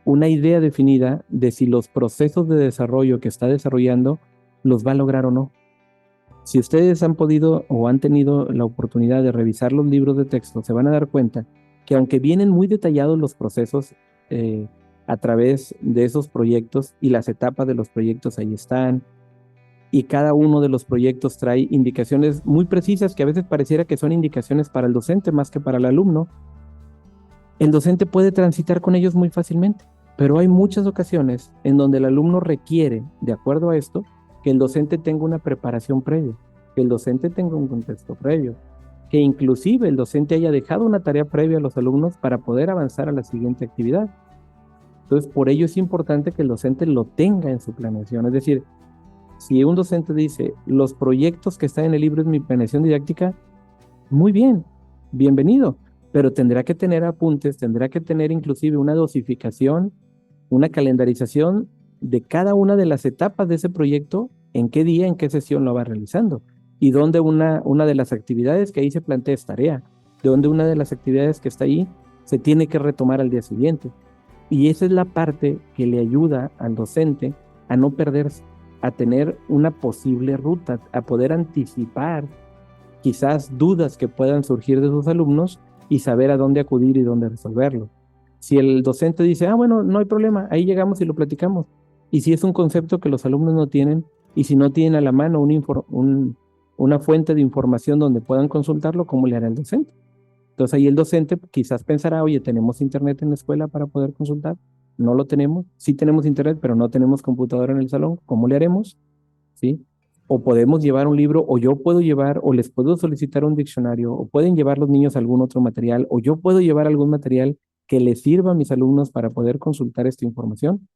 una idea definida de si los procesos de desarrollo que está desarrollando los va a lograr o no. Si ustedes han podido o han tenido la oportunidad de revisar los libros de texto, se van a dar cuenta que aunque vienen muy detallados los procesos a través de esos proyectos, y las etapas de los proyectos ahí están, y cada uno de los proyectos trae indicaciones muy precisas que a veces pareciera que son indicaciones para el docente más que para el alumno. El docente puede transitar con ellos muy fácilmente, pero hay muchas ocasiones en donde el alumno requiere, de acuerdo a esto, que el docente tenga una preparación previa, que el docente tenga un contexto previo, que inclusive el docente haya dejado una tarea previa a los alumnos para poder avanzar a la siguiente actividad. Entonces, por ello es importante que el docente lo tenga en su planeación. Es decir, si un docente dice, los proyectos que están en el libro es mi planeación didáctica, muy bien, bienvenido, pero tendrá que tener apuntes, tendrá que tener inclusive una dosificación, una calendarización de cada una de las etapas de ese proyecto, en qué día, en qué sesión lo va realizando, y dónde una de las actividades que ahí se plantea es tarea, de dónde una de las actividades que está ahí se tiene que retomar al día siguiente. Y esa es la parte que le ayuda al docente a no perderse, a tener una posible ruta, a poder anticipar quizás dudas que puedan surgir de sus alumnos y saber a dónde acudir y dónde resolverlo. Si el docente dice, bueno, no hay problema, ahí llegamos y lo platicamos. Y si es un concepto que los alumnos no tienen, y si no tienen a la mano una fuente de información donde puedan consultarlo, ¿cómo le hará el docente? Entonces ahí el docente quizás pensará, oye, ¿tenemos internet en la escuela para poder consultar? No lo tenemos. Sí tenemos internet, pero no tenemos computadora en el salón. ¿Cómo le haremos? ¿Sí? O podemos llevar un libro, o yo puedo llevar, o les puedo solicitar un diccionario, o pueden llevar los niños algún otro material, o yo puedo llevar algún material que les sirva a mis alumnos para poder consultar esta información.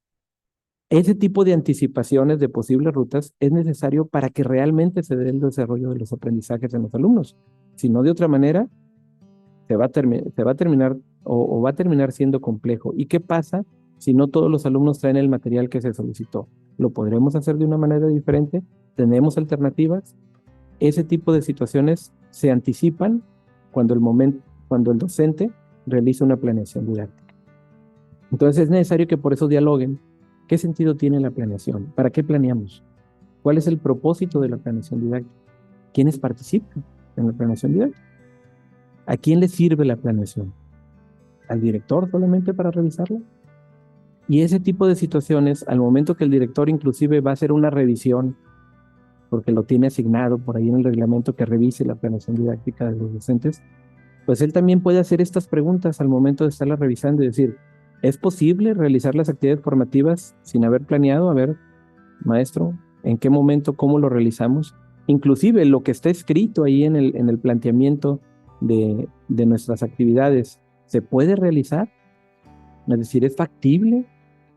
Ese tipo de anticipaciones de posibles rutas es necesario para que realmente se dé el desarrollo de los aprendizajes en los alumnos. Si no, de otra manera, se va a terminar o va a terminar siendo complejo. ¿Y qué pasa si no todos los alumnos traen el material que se solicitó? ¿Lo podremos hacer de una manera diferente? ¿Tenemos alternativas? Ese tipo de situaciones se anticipan cuando el docente realiza una planeación didáctica. Entonces es necesario que por eso dialoguen. ¿Qué sentido tiene la planeación? ¿Para qué planeamos? ¿Cuál es el propósito de la planeación didáctica? ¿Quiénes participan en la planeación didáctica? ¿A quién le sirve la planeación? ¿Al director solamente para revisarla? Y ese tipo de situaciones, al momento que el director inclusive va a hacer una revisión, porque lo tiene asignado por ahí en el reglamento que revise la planeación didáctica de los docentes, pues él también puede hacer estas preguntas al momento de estarla revisando y decir, ¿es posible realizar las actividades formativas sin haber planeado? A ver, maestro, ¿en qué momento, cómo lo realizamos? Inclusive lo que está escrito ahí en el planteamiento de nuestras actividades, ¿se puede realizar? Es decir, ¿es factible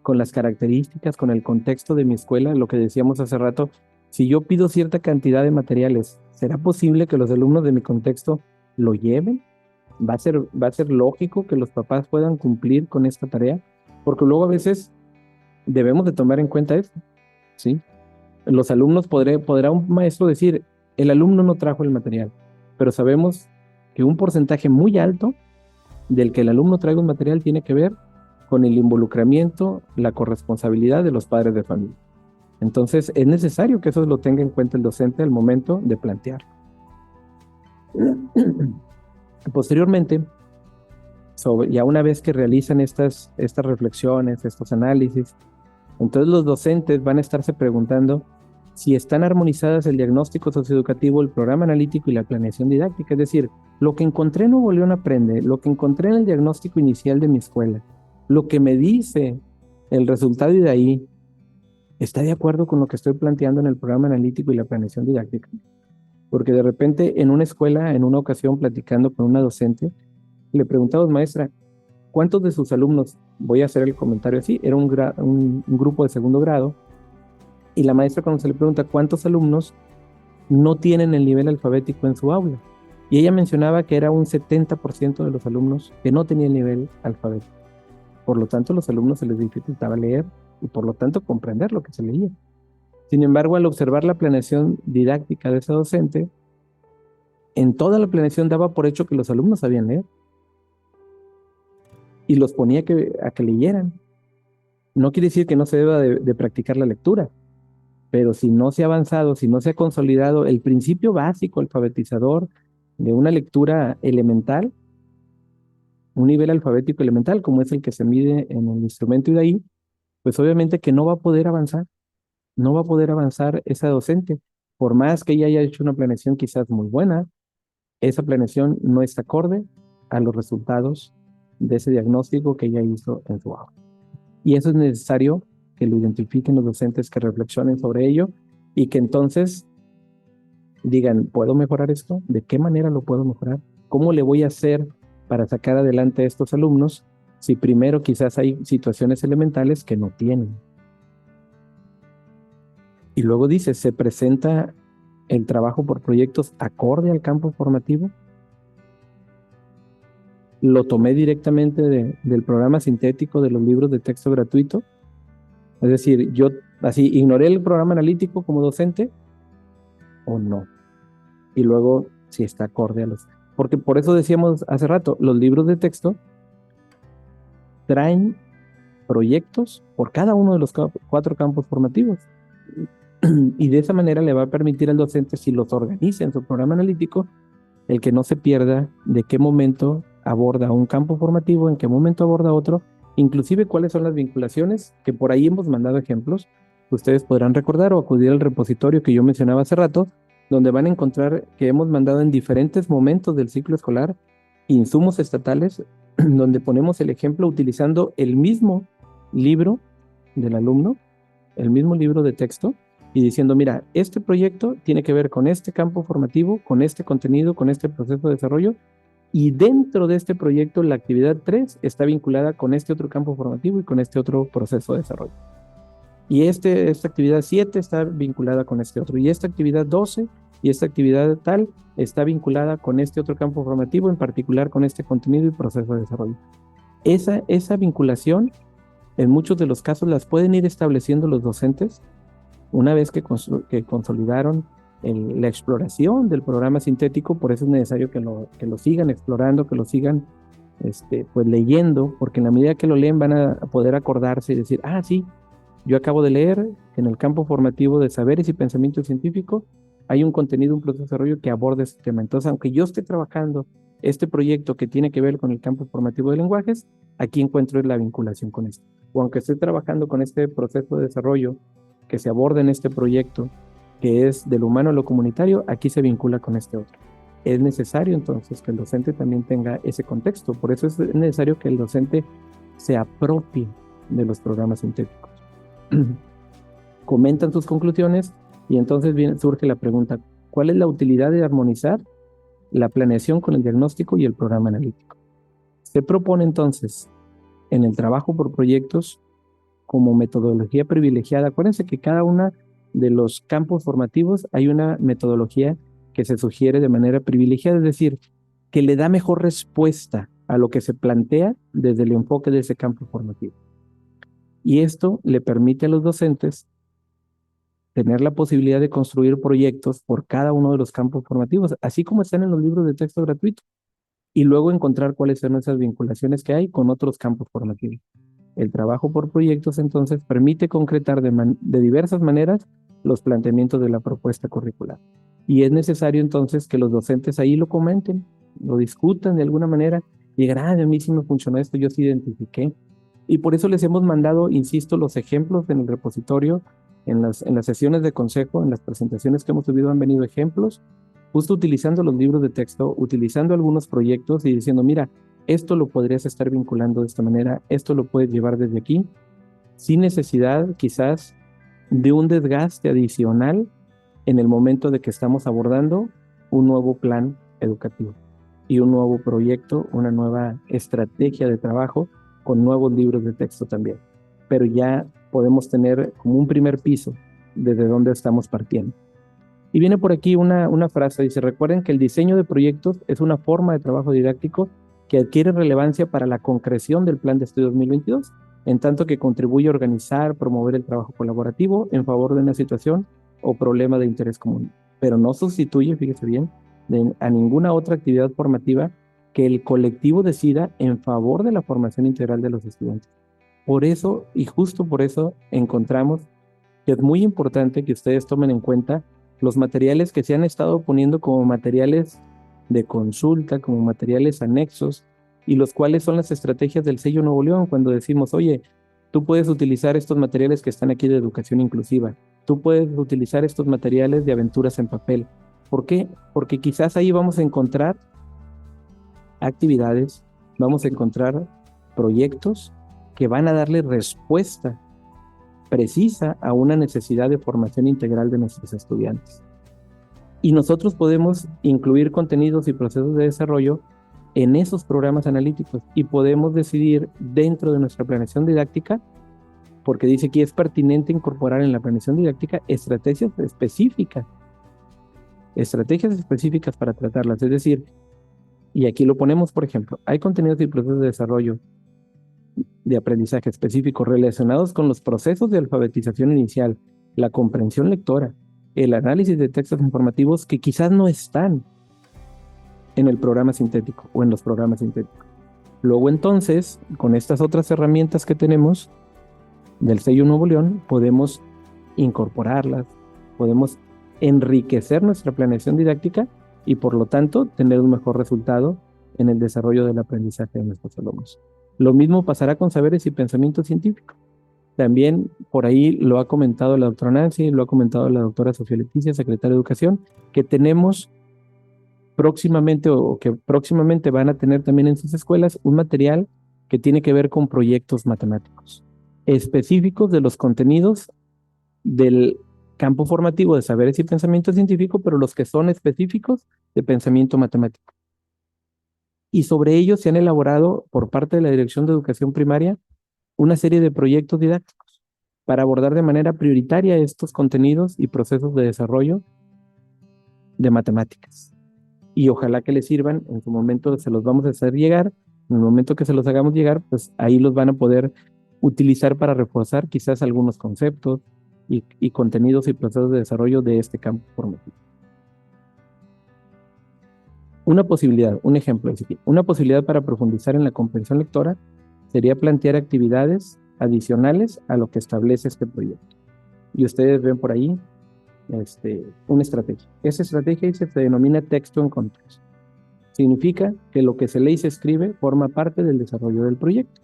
con las características, con el contexto de mi escuela? Lo que decíamos hace rato, si yo pido cierta cantidad de materiales, ¿será posible que los alumnos de mi contexto lo lleven? ¿Va a ser lógico que los papás puedan cumplir con esta tarea? Porque luego a veces debemos de tomar en cuenta esto, ¿sí? Los alumnos, podrá un maestro decir, el alumno no trajo el material, pero sabemos que un porcentaje muy alto del que el alumno traiga un material tiene que ver con el involucramiento, la corresponsabilidad de los padres de familia. Entonces es necesario que eso lo tenga en cuenta el docente al momento de plantear. Posteriormente, ya una vez que realizan estas reflexiones, estos análisis, entonces los docentes van a estarse preguntando si están armonizadas el diagnóstico socioeducativo, el programa analítico y la planeación didáctica. Es decir, lo que encontré en Nuevo León Aprende, lo que encontré en el diagnóstico inicial de mi escuela, lo que me dice el resultado y de ahí, ¿está de acuerdo con lo que estoy planteando en el programa analítico y la planeación didáctica? Porque de repente en una escuela, en una ocasión platicando con una docente, le preguntamos, maestra, ¿cuántos de sus alumnos, voy a hacer el comentario así, era un grupo de segundo grado, y la maestra cuando se le pregunta cuántos alumnos no tienen el nivel alfabético en su aula, y ella mencionaba que era un 70% de los alumnos que no tenían nivel alfabético. Por lo tanto, los alumnos se les dificultaba leer y por lo tanto comprender lo que se leía. Sin embargo, al observar la planeación didáctica de esa docente, en toda la planeación daba por hecho que los alumnos sabían leer y los ponía a que leyeran. No quiere decir que no se deba de practicar la lectura, pero si no se ha avanzado, si no se ha consolidado el principio básico alfabetizador de una lectura elemental, un nivel alfabético elemental, como es el que se mide en el instrumento IDAI, pues obviamente que no va a poder avanzar, no va a poder avanzar esa docente. Por más que ella haya hecho una planeación quizás muy buena, esa planeación no está acorde a los resultados de ese diagnóstico que ella hizo en su aula. Y eso es necesario que lo identifiquen los docentes, que reflexionen sobre ello y que entonces digan, ¿puedo mejorar esto? ¿De qué manera lo puedo mejorar? ¿Cómo le voy a hacer para sacar adelante a estos alumnos si primero quizás hay situaciones elementales que no tienen? Y luego dice, ¿se presenta el trabajo por proyectos acorde al campo formativo? Lo tomé directamente del programa sintético de los libros de texto gratuito. Es decir, yo así ignoré el programa analítico como docente o no. Y luego si está acorde a los... Porque por eso decíamos hace rato, los libros de texto traen proyectos por cada uno de los 4 campos formativos. Y de esa manera le va a permitir al docente, si los organiza en su programa analítico, el que no se pierda de qué momento aborda un campo formativo, en qué momento aborda otro, inclusive cuáles son las vinculaciones, que por ahí hemos mandado ejemplos, que ustedes podrán recordar o acudir al repositorio que yo mencionaba hace rato, donde van a encontrar que hemos mandado en diferentes momentos del ciclo escolar insumos estatales, donde ponemos el ejemplo utilizando el mismo libro del alumno, el mismo libro de texto, y diciendo, mira, este proyecto tiene que ver con este campo formativo, con este contenido, con este proceso de desarrollo, y dentro de este proyecto la actividad 3 está vinculada con este otro campo formativo y con este otro proceso de desarrollo. Y esta actividad 7 está vinculada con este otro, y esta actividad 12 y esta actividad tal está vinculada con este otro campo formativo, en particular con este contenido y proceso de desarrollo. Esa vinculación, en muchos de los casos, las pueden ir estableciendo los docentes una vez que consolidaron la exploración del programa sintético. Por eso es necesario que lo sigan explorando, que lo sigan pues leyendo, porque en la medida que lo leen van a poder acordarse y decir, ah, sí, yo acabo de leer que en el campo formativo de saberes y pensamiento científico hay un contenido, un proceso de desarrollo que aborda este tema. Entonces, aunque yo esté trabajando este proyecto que tiene que ver con el campo formativo de lenguajes, aquí encuentro la vinculación con esto. O aunque esté trabajando con este proceso de desarrollo que se aborda en este proyecto, que es del humano a lo comunitario, aquí se vincula con este otro. Es necesario entonces que el docente también tenga ese contexto. Por eso es necesario que el docente se apropie de los programas sintéticos. Comentan sus conclusiones y entonces surge la pregunta, ¿cuál es la utilidad de armonizar la planeación con el diagnóstico y el programa analítico? Se propone entonces en el trabajo por proyectos como metodología privilegiada. Acuérdense que cada uno de los campos formativos hay una metodología que se sugiere de manera privilegiada, es decir, que le da mejor respuesta a lo que se plantea desde el enfoque de ese campo formativo. Y esto le permite a los docentes tener la posibilidad de construir proyectos por cada uno de los campos formativos, así como están en los libros de texto gratuito, y luego encontrar cuáles son esas vinculaciones que hay con otros campos formativos. El trabajo por proyectos entonces permite concretar de diversas maneras los planteamientos de la propuesta curricular. Y es necesario entonces que los docentes ahí lo comenten, lo discutan de alguna manera, y digan, a mí sí me funcionó esto, yo sí identifiqué. Y por eso les hemos mandado, insisto, los ejemplos en el repositorio, en las sesiones de consejo, en las presentaciones que hemos subido han venido ejemplos, justo utilizando los libros de texto, utilizando algunos proyectos y diciendo, mira, esto lo podrías estar vinculando de esta manera, esto lo puedes llevar desde aquí, sin necesidad quizás de un desgaste adicional en el momento de que estamos abordando un nuevo plan educativo y un nuevo proyecto, una nueva estrategia de trabajo con nuevos libros de texto también. Pero ya podemos tener como un primer piso desde donde estamos partiendo. Y viene por aquí una frase, dice, recuerden que el diseño de proyectos es una forma de trabajo didáctico que adquiere relevancia para la concreción del Plan de Estudio 2022, en tanto que contribuye a organizar, promover el trabajo colaborativo en favor de una situación o problema de interés común, pero no sustituye, fíjese bien, a ninguna otra actividad formativa que el colectivo decida en favor de la formación integral de los estudiantes. Por eso, y justo por eso, encontramos que es muy importante que ustedes tomen en cuenta los materiales que se han estado poniendo como materiales de consulta, como materiales anexos y los cuales son las estrategias del sello Nuevo León cuando decimos, oye, tú puedes utilizar estos materiales que están aquí de educación inclusiva, tú puedes utilizar estos materiales de aventuras en papel. ¿Por qué? Porque quizás ahí vamos a encontrar actividades, vamos a encontrar proyectos que van a darle respuesta precisa a una necesidad de formación integral de nuestros estudiantes. Y nosotros podemos incluir contenidos y procesos de desarrollo en esos programas analíticos y podemos decidir dentro de nuestra planeación didáctica, porque dice que es pertinente incorporar en la planeación didáctica estrategias específicas para tratarlas. Es decir, y aquí lo ponemos, por ejemplo, hay contenidos y procesos de desarrollo de aprendizaje específicos relacionados con los procesos de alfabetización inicial, la comprensión lectora, el análisis de textos informativos que quizás no están en el programa sintético o en los programas sintéticos. Luego entonces, con estas otras herramientas que tenemos del sello Nuevo León, podemos incorporarlas, podemos enriquecer nuestra planeación didáctica y por lo tanto tener un mejor resultado en el desarrollo del aprendizaje de nuestros alumnos. Lo mismo pasará con saberes y pensamiento científico. También por ahí lo ha comentado la doctora Nancy, lo ha comentado la doctora Sofía Leticia, secretaria de Educación, que tenemos próximamente o que próximamente van a tener también en sus escuelas un material que tiene que ver con proyectos matemáticos específicos de los contenidos del campo formativo de saberes y pensamiento científico, pero los que son específicos de pensamiento matemático. Y sobre ellos se han elaborado por parte de la Dirección de Educación Primaria una serie de proyectos didácticos para abordar de manera prioritaria estos contenidos y procesos de desarrollo de matemáticas. Y ojalá que les sirvan, en su momento se los vamos a hacer llegar, en el momento que se los hagamos llegar, pues ahí los van a poder utilizar para reforzar quizás algunos conceptos y contenidos y procesos de desarrollo de este campo formativo. Una posibilidad, un ejemplo, una posibilidad para profundizar en la comprensión lectora sería plantear actividades adicionales a lo que establece este proyecto. Y ustedes ven por ahí una estrategia. Esa estrategia se denomina texto en contexto. Significa que lo que se lee y se escribe forma parte del desarrollo del proyecto.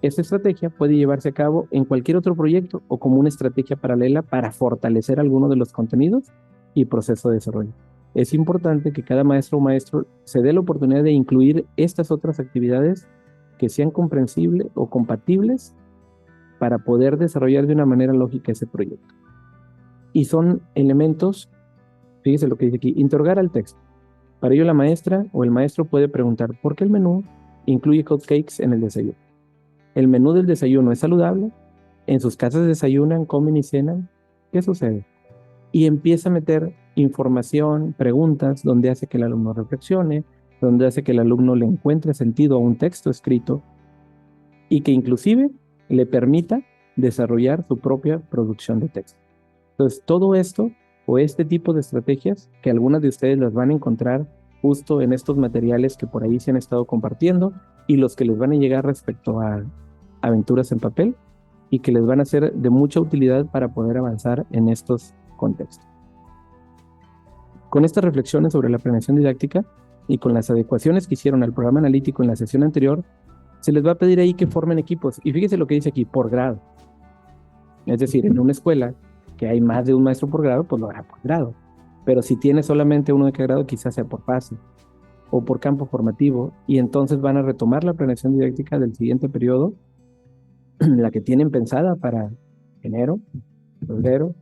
Esta estrategia puede llevarse a cabo en cualquier otro proyecto o como una estrategia paralela para fortalecer alguno de los contenidos y proceso de desarrollo. Es importante que cada maestro o maestro se dé la oportunidad de incluir estas otras actividades que sean comprensibles o compatibles para poder desarrollar de una manera lógica ese proyecto. Y son elementos, fíjese lo que dice aquí, interrogar al texto. Para ello la maestra o el maestro puede preguntar ¿por qué el menú incluye hotcakes en el desayuno? ¿El menú del desayuno es saludable? ¿En sus casas desayunan, comen y cenan? ¿Qué sucede? Y empieza a meter información, preguntas, donde hace que el alumno reflexione, donde hace que el alumno le encuentre sentido a un texto escrito y que inclusive le permita desarrollar su propia producción de texto. Entonces, todo esto o este tipo de estrategias, que algunas de ustedes las van a encontrar justo en estos materiales que por ahí se han estado compartiendo y los que les van a llegar respecto a aventuras en papel y que les van a ser de mucha utilidad para poder avanzar en estos contextos. Con estas reflexiones sobre la planeación didáctica y con las adecuaciones que hicieron al programa analítico en la sesión anterior, se les va a pedir ahí que formen equipos. Y fíjese lo que dice aquí, por grado. Es decir, en una escuela que hay más de un maestro por grado, pues lo hará por grado. Pero si tiene solamente uno de cada grado, quizás sea por fase o por campo formativo, y entonces van a retomar la planeación didáctica del siguiente periodo, la que tienen pensada para enero, febrero,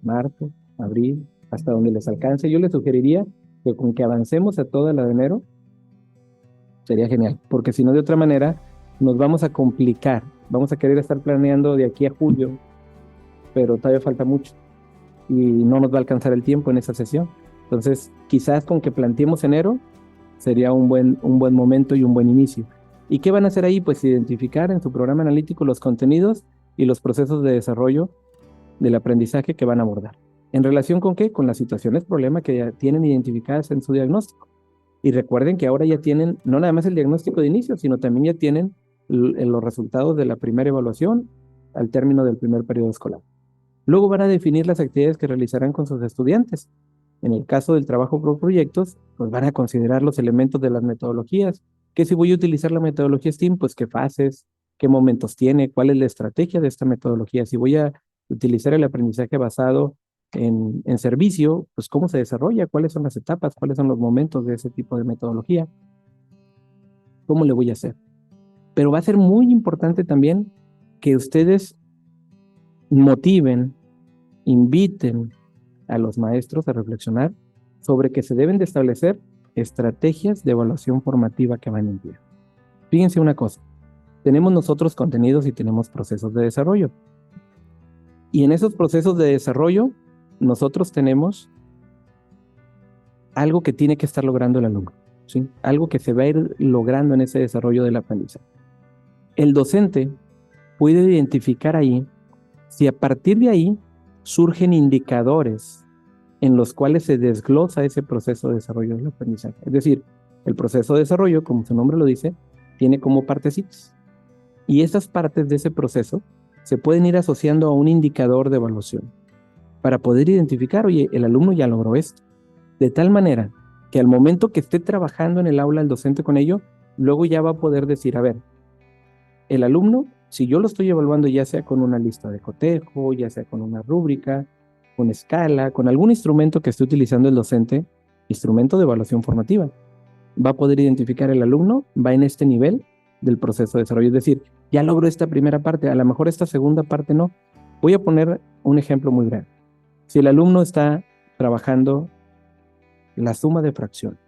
marzo, abril, hasta donde les alcance. Yo les sugeriría que con que avancemos a toda la de enero, sería genial, porque si no, de otra manera, nos vamos a complicar. Vamos a querer estar planeando de aquí a julio, pero todavía falta mucho y no nos va a alcanzar el tiempo en esa sesión. Entonces, quizás con que planteemos enero sería un buen momento y un buen inicio. ¿Y qué van a hacer ahí? Pues identificar en su programa analítico los contenidos y los procesos de desarrollo del aprendizaje que van a abordar. ¿En relación con qué? Con las situaciones problema que ya tienen identificadas en su diagnóstico. Y recuerden que ahora ya tienen no nada más el diagnóstico de inicio, sino también ya tienen los resultados de la primera evaluación al término del primer periodo escolar. Luego van a definir las actividades que realizarán con sus En el caso del trabajo por proyectos, pues van a considerar los elementos de las metodologías Que si voy a utilizar la metodología STEAM, pues qué fases, qué momentos tiene, cuál es la estrategia de esta metodología. Si voy a utilizar el aprendizaje basado en servicio, pues cómo se desarrolla, cuáles son las etapas, cuáles son los momentos de ese tipo de metodología, cómo le voy a hacer. Pero va a ser muy importante también que ustedes motiven, inviten a los maestros a reflexionar sobre que se deben de establecer estrategias de evaluación formativa que van en pie. Fíjense una cosa, tenemos nosotros contenidos y tenemos procesos de desarrollo. Y en esos procesos de desarrollo, nosotros tenemos algo que tiene que estar logrando el alumno, ¿sí? Algo que se va a ir logrando en ese desarrollo del aprendizaje. El docente puede identificar ahí si a partir de ahí surgen indicadores en los cuales se desglosa ese proceso de desarrollo del aprendizaje. Es decir, el proceso de desarrollo, como su nombre lo dice, tiene como partecitas. Y esas partes de ese proceso se pueden ir asociando a un indicador de evaluación para poder identificar, oye, el alumno ya logró esto. De tal manera que al momento que esté trabajando en el aula el docente con ello, luego ya va a poder decir, a ver, el alumno, si yo lo estoy evaluando ya sea con una lista de cotejo, ya sea con una rúbrica, con escala, con algún instrumento que esté utilizando el docente, instrumento de evaluación formativa, va a poder identificar el alumno, va en este nivel del proceso de desarrollo. Es decir, ya logró esta primera parte, a lo mejor esta segunda parte no. Voy a poner un ejemplo muy breve. Si el alumno está trabajando la suma de fracciones,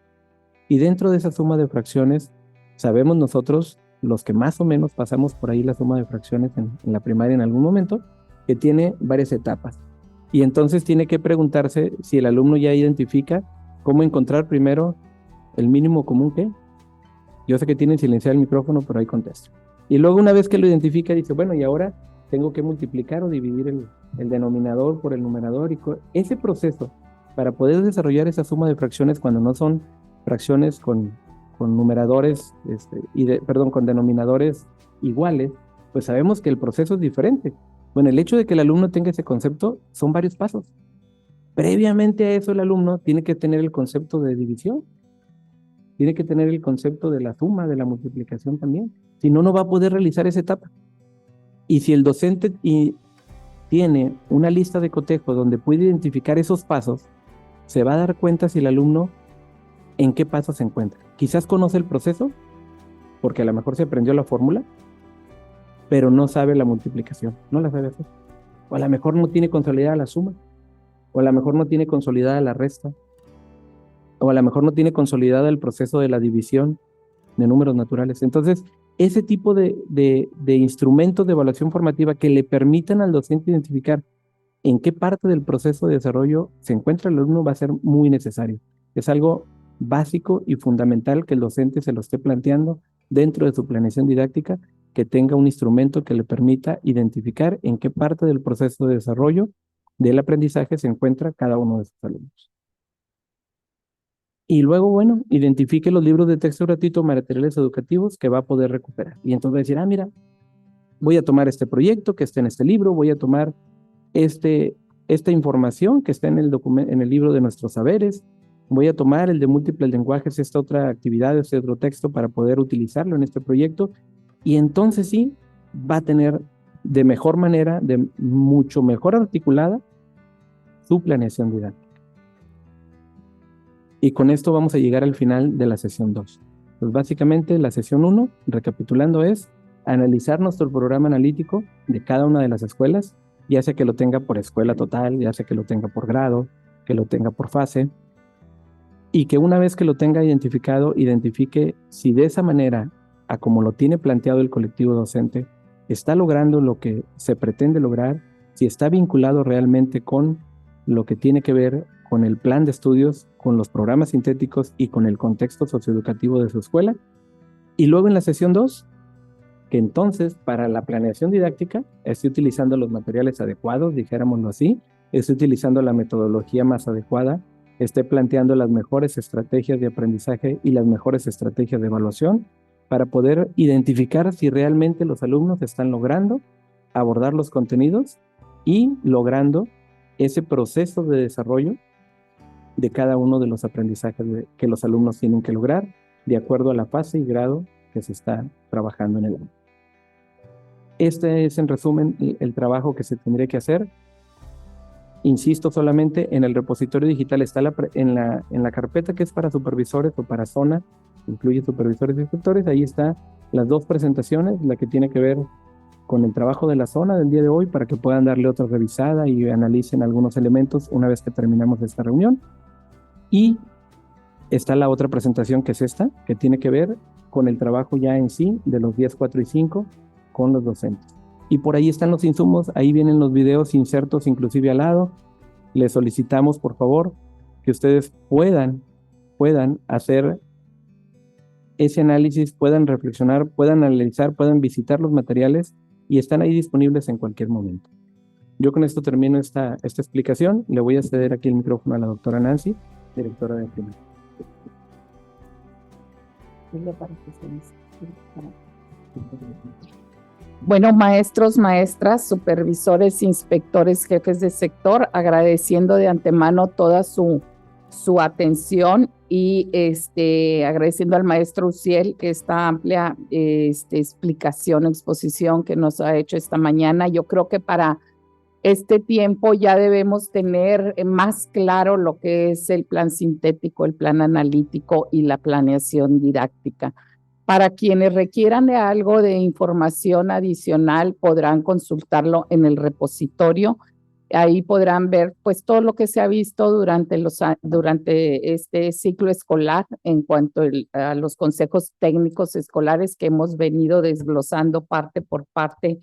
y dentro de esa suma de fracciones, sabemos nosotros, los que más o menos pasamos por ahí la suma de fracciones en la primaria en algún momento, que tiene varias etapas. Y entonces tiene que preguntarse si el alumno ya identifica cómo encontrar primero el mínimo común que. Yo sé que tienen silenciado el micrófono, pero ahí contesto. Y luego una vez que lo identifica, dice, bueno, y ahora tengo que multiplicar o dividir el denominador por el numerador. Y ese proceso, para poder desarrollar esa suma de fracciones cuando no son fracciones con numeradores, con denominadores iguales, pues sabemos que el proceso es diferente. Bueno, el hecho de que el alumno tenga ese concepto son varios pasos. Previamente a eso el alumno tiene que tener el concepto de división, tiene que tener el concepto de la suma, de la multiplicación también. Si no, no va a poder realizar esa etapa. Y si el docente tiene una lista de cotejo donde puede identificar esos pasos, se va a dar cuenta si el alumno en qué paso se encuentra. Quizás conoce el proceso, porque a lo mejor se aprendió la fórmula, pero no sabe la multiplicación, no la sabe hacer. O a lo mejor no tiene consolidada la suma, o a lo mejor no tiene consolidada la resta, o a lo mejor no tiene consolidada el proceso de la división de números naturales. Entonces, ese tipo de instrumentos de evaluación formativa que le permitan al docente identificar en qué parte del proceso de desarrollo se encuentra el alumno va a ser muy necesario. Es algo básico y fundamental que el docente se lo esté planteando dentro de su planeación didáctica, que tenga un instrumento que le permita identificar en qué parte del proceso de desarrollo del aprendizaje se encuentra cada uno de sus alumnos. Y luego, bueno, identifique los libros de texto gratuito, materiales educativos que va a poder recuperar. Y entonces va a decir, mira, voy a tomar este proyecto que está en este libro, voy a tomar esta información que está en el libro de nuestros saberes, voy a tomar el de múltiples lenguajes, esta otra actividad, este otro texto para poder utilizarlo en este proyecto. Y entonces sí, va a tener de mejor manera, de mucho mejor articulada, su planeación didáctica. Y con esto vamos a llegar al final de la sesión 2. Pues básicamente la sesión 1, recapitulando, es analizar nuestro programa analítico de cada una de las escuelas, ya sea que lo tenga por escuela total, ya sea que lo tenga por grado, que lo tenga por fase, y que una vez que lo tenga identificado, identifique si de esa manera, a como lo tiene planteado el colectivo docente, está logrando lo que se pretende lograr, si está vinculado realmente con lo que tiene que ver con el plan de estudios, con los programas sintéticos y con el contexto socioeducativo de su escuela. Y luego en la sesión 2, que entonces para la planeación didáctica esté utilizando los materiales adecuados, dijéramoslo así, esté utilizando la metodología más adecuada, esté planteando las mejores estrategias de aprendizaje y las mejores estrategias de evaluación para poder identificar si realmente los alumnos están logrando abordar los contenidos y logrando ese proceso de desarrollo de cada uno de los aprendizajes que los alumnos tienen que lograr de acuerdo a la fase y grado que se está trabajando en el año. Este es, en resumen, el trabajo que se tendría que hacer. Insisto, solamente en el repositorio digital está en la carpeta que es para supervisores o para zona, incluye supervisores y inspectores. Ahí está las dos presentaciones, la que tiene que ver con el trabajo de la zona del día de hoy, para que puedan darle otra revisada y analicen algunos elementos una vez que terminamos esta reunión. Y está la otra presentación, que es esta, que tiene que ver con el trabajo ya en sí de los días 4 y 5 con los docentes. Y por ahí están los insumos, ahí vienen los videos insertos inclusive al lado. Les solicitamos, por favor, que ustedes puedan hacer ese análisis, puedan reflexionar, puedan analizar, puedan visitar los materiales y están ahí disponibles en cualquier momento. Yo con esto termino esta explicación. Le voy a ceder aquí el micrófono a la doctora Nancy, directora de primaria. Bueno, maestros, maestras, supervisores, inspectores, jefes de sector, agradeciendo de antemano toda su atención y agradeciendo al maestro Uciel esta amplia exposición que nos ha hecho esta mañana. Yo creo que para este tiempo ya debemos tener más claro lo que es el plan sintético, el plan analítico y la planeación didáctica. Para quienes requieran de algo de información adicional, podrán consultarlo en el repositorio. Ahí podrán ver pues todo lo que se ha visto durante este ciclo escolar en cuanto a los consejos técnicos escolares que hemos venido desglosando parte por parte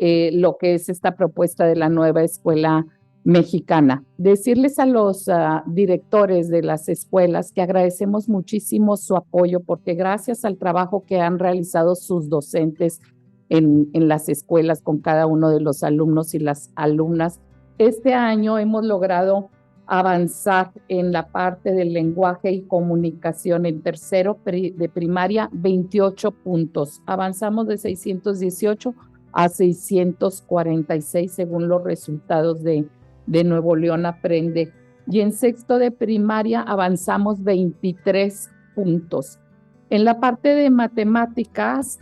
lo que es esta propuesta de la nueva escuela mexicana. Decirles a los directores de las escuelas que agradecemos muchísimo su apoyo, porque gracias al trabajo que han realizado sus docentes en las escuelas con cada uno de los alumnos y las alumnas, este año hemos logrado avanzar en la parte del lenguaje y comunicación en tercero de primaria, 28 puntos. Avanzamos de 618 a 646 según los resultados de Nuevo León Aprende. Y en sexto de primaria avanzamos 23 puntos. En la parte de matemáticas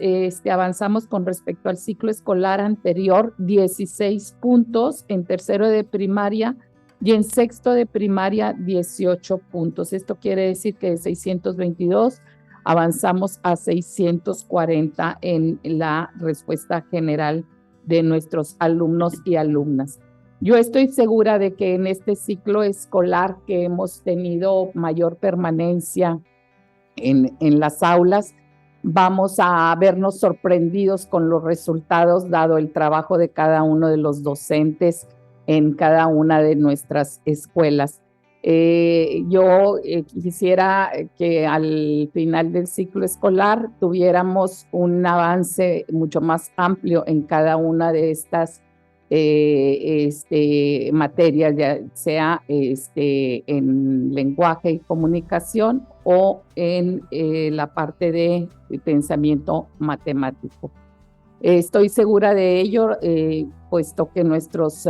avanzamos con respecto al ciclo escolar anterior 16 puntos en tercero de primaria y en sexto de primaria 18 puntos. Esto quiere decir que de 622 avanzamos a 640 en la respuesta general de nuestros alumnos y alumnas. Yo estoy segura de que en este ciclo escolar que hemos tenido mayor permanencia en las aulas, vamos a vernos sorprendidos con los resultados, dado el trabajo de cada uno de los docentes en cada una de nuestras escuelas. Yo quisiera que al final del ciclo escolar tuviéramos un avance mucho más amplio en cada una de estas materias, ya sea en lenguaje y comunicación o en la parte de pensamiento matemático. Estoy segura de ello, puesto que nuestros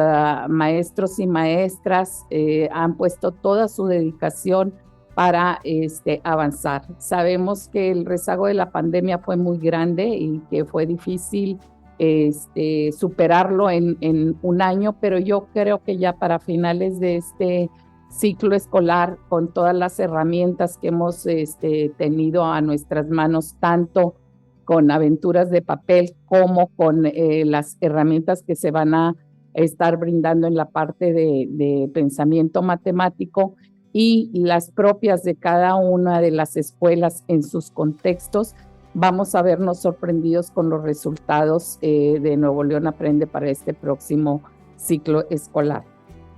maestros y maestras han puesto toda su dedicación para avanzar. Sabemos que el rezago de la pandemia fue muy grande y que fue difícil superarlo en un año, pero yo creo que ya para finales de este ciclo escolar, con todas las herramientas que hemos tenido a nuestras manos, tanto con aventuras de papel como con las herramientas que se van a estar brindando en la parte de pensamiento matemático y las propias de cada una de las escuelas en sus contextos, vamos a vernos sorprendidos con los resultados de Nuevo León Aprende para este próximo ciclo escolar.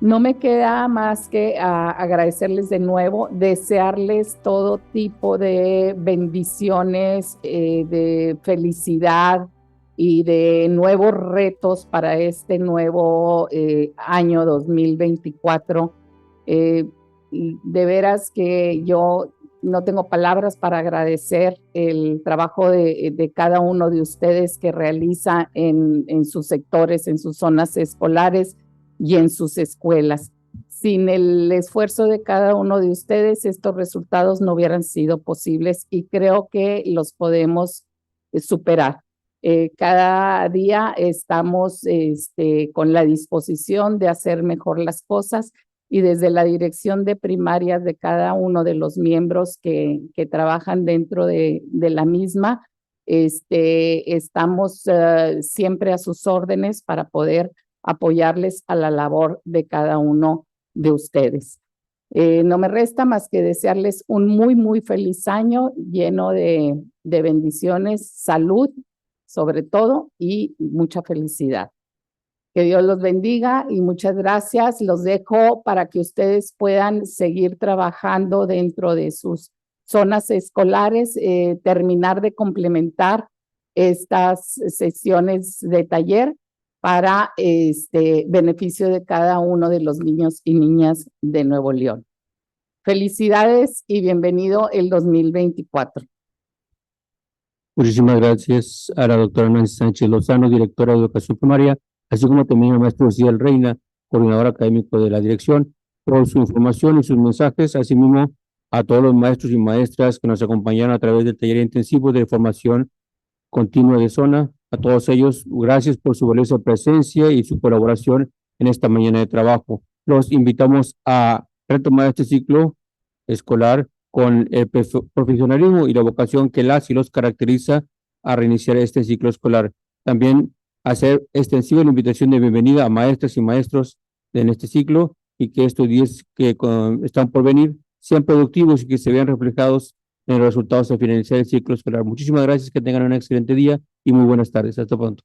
No me queda más que agradecerles de nuevo, desearles todo tipo de bendiciones, de felicidad y de nuevos retos para este nuevo año 2024. De veras que yo no tengo palabras para agradecer el trabajo de cada uno de ustedes que realiza en sus sectores, en sus zonas escolares y en sus escuelas. Sin el esfuerzo de cada uno de ustedes, estos resultados no hubieran sido posibles y creo que los podemos superar. Cada día estamos con la disposición de hacer mejor las cosas y desde la dirección de primarias de cada uno de los miembros que trabajan dentro de la misma, estamos siempre a sus órdenes para poder apoyarles a la labor de cada uno de ustedes. No me resta más que desearles un muy feliz año lleno de bendiciones, salud, sobre todo, y mucha felicidad. Que Dios los bendiga y muchas gracias. Los dejo para que ustedes puedan seguir trabajando dentro de sus zonas escolares, terminar de complementar estas sesiones de taller para beneficio de cada uno de los niños y niñas de Nuevo León. Felicidades y bienvenido el 2024. Muchísimas gracias a la doctora Nancy Sánchez Lozano, directora de Educación Primaria, así como también al maestro Ciel Reina, coordinador académico de la dirección, por su información y sus mensajes, asimismo a todos los maestros y maestras que nos acompañaron a través del taller intensivo de formación continua de zona. A todos ellos, gracias por su valiosa presencia y su colaboración en esta mañana de trabajo. Los invitamos a retomar este ciclo escolar con el profesionalismo y la vocación que las y los caracteriza a reiniciar este ciclo escolar. También hacer extensiva la invitación de bienvenida a maestras y maestros en este ciclo y que estos días que están por venir sean productivos y que se vean reflejados en los resultados al finalizar el ciclo escolar. Muchísimas gracias, que tengan un excelente día y muy buenas tardes. Hasta pronto.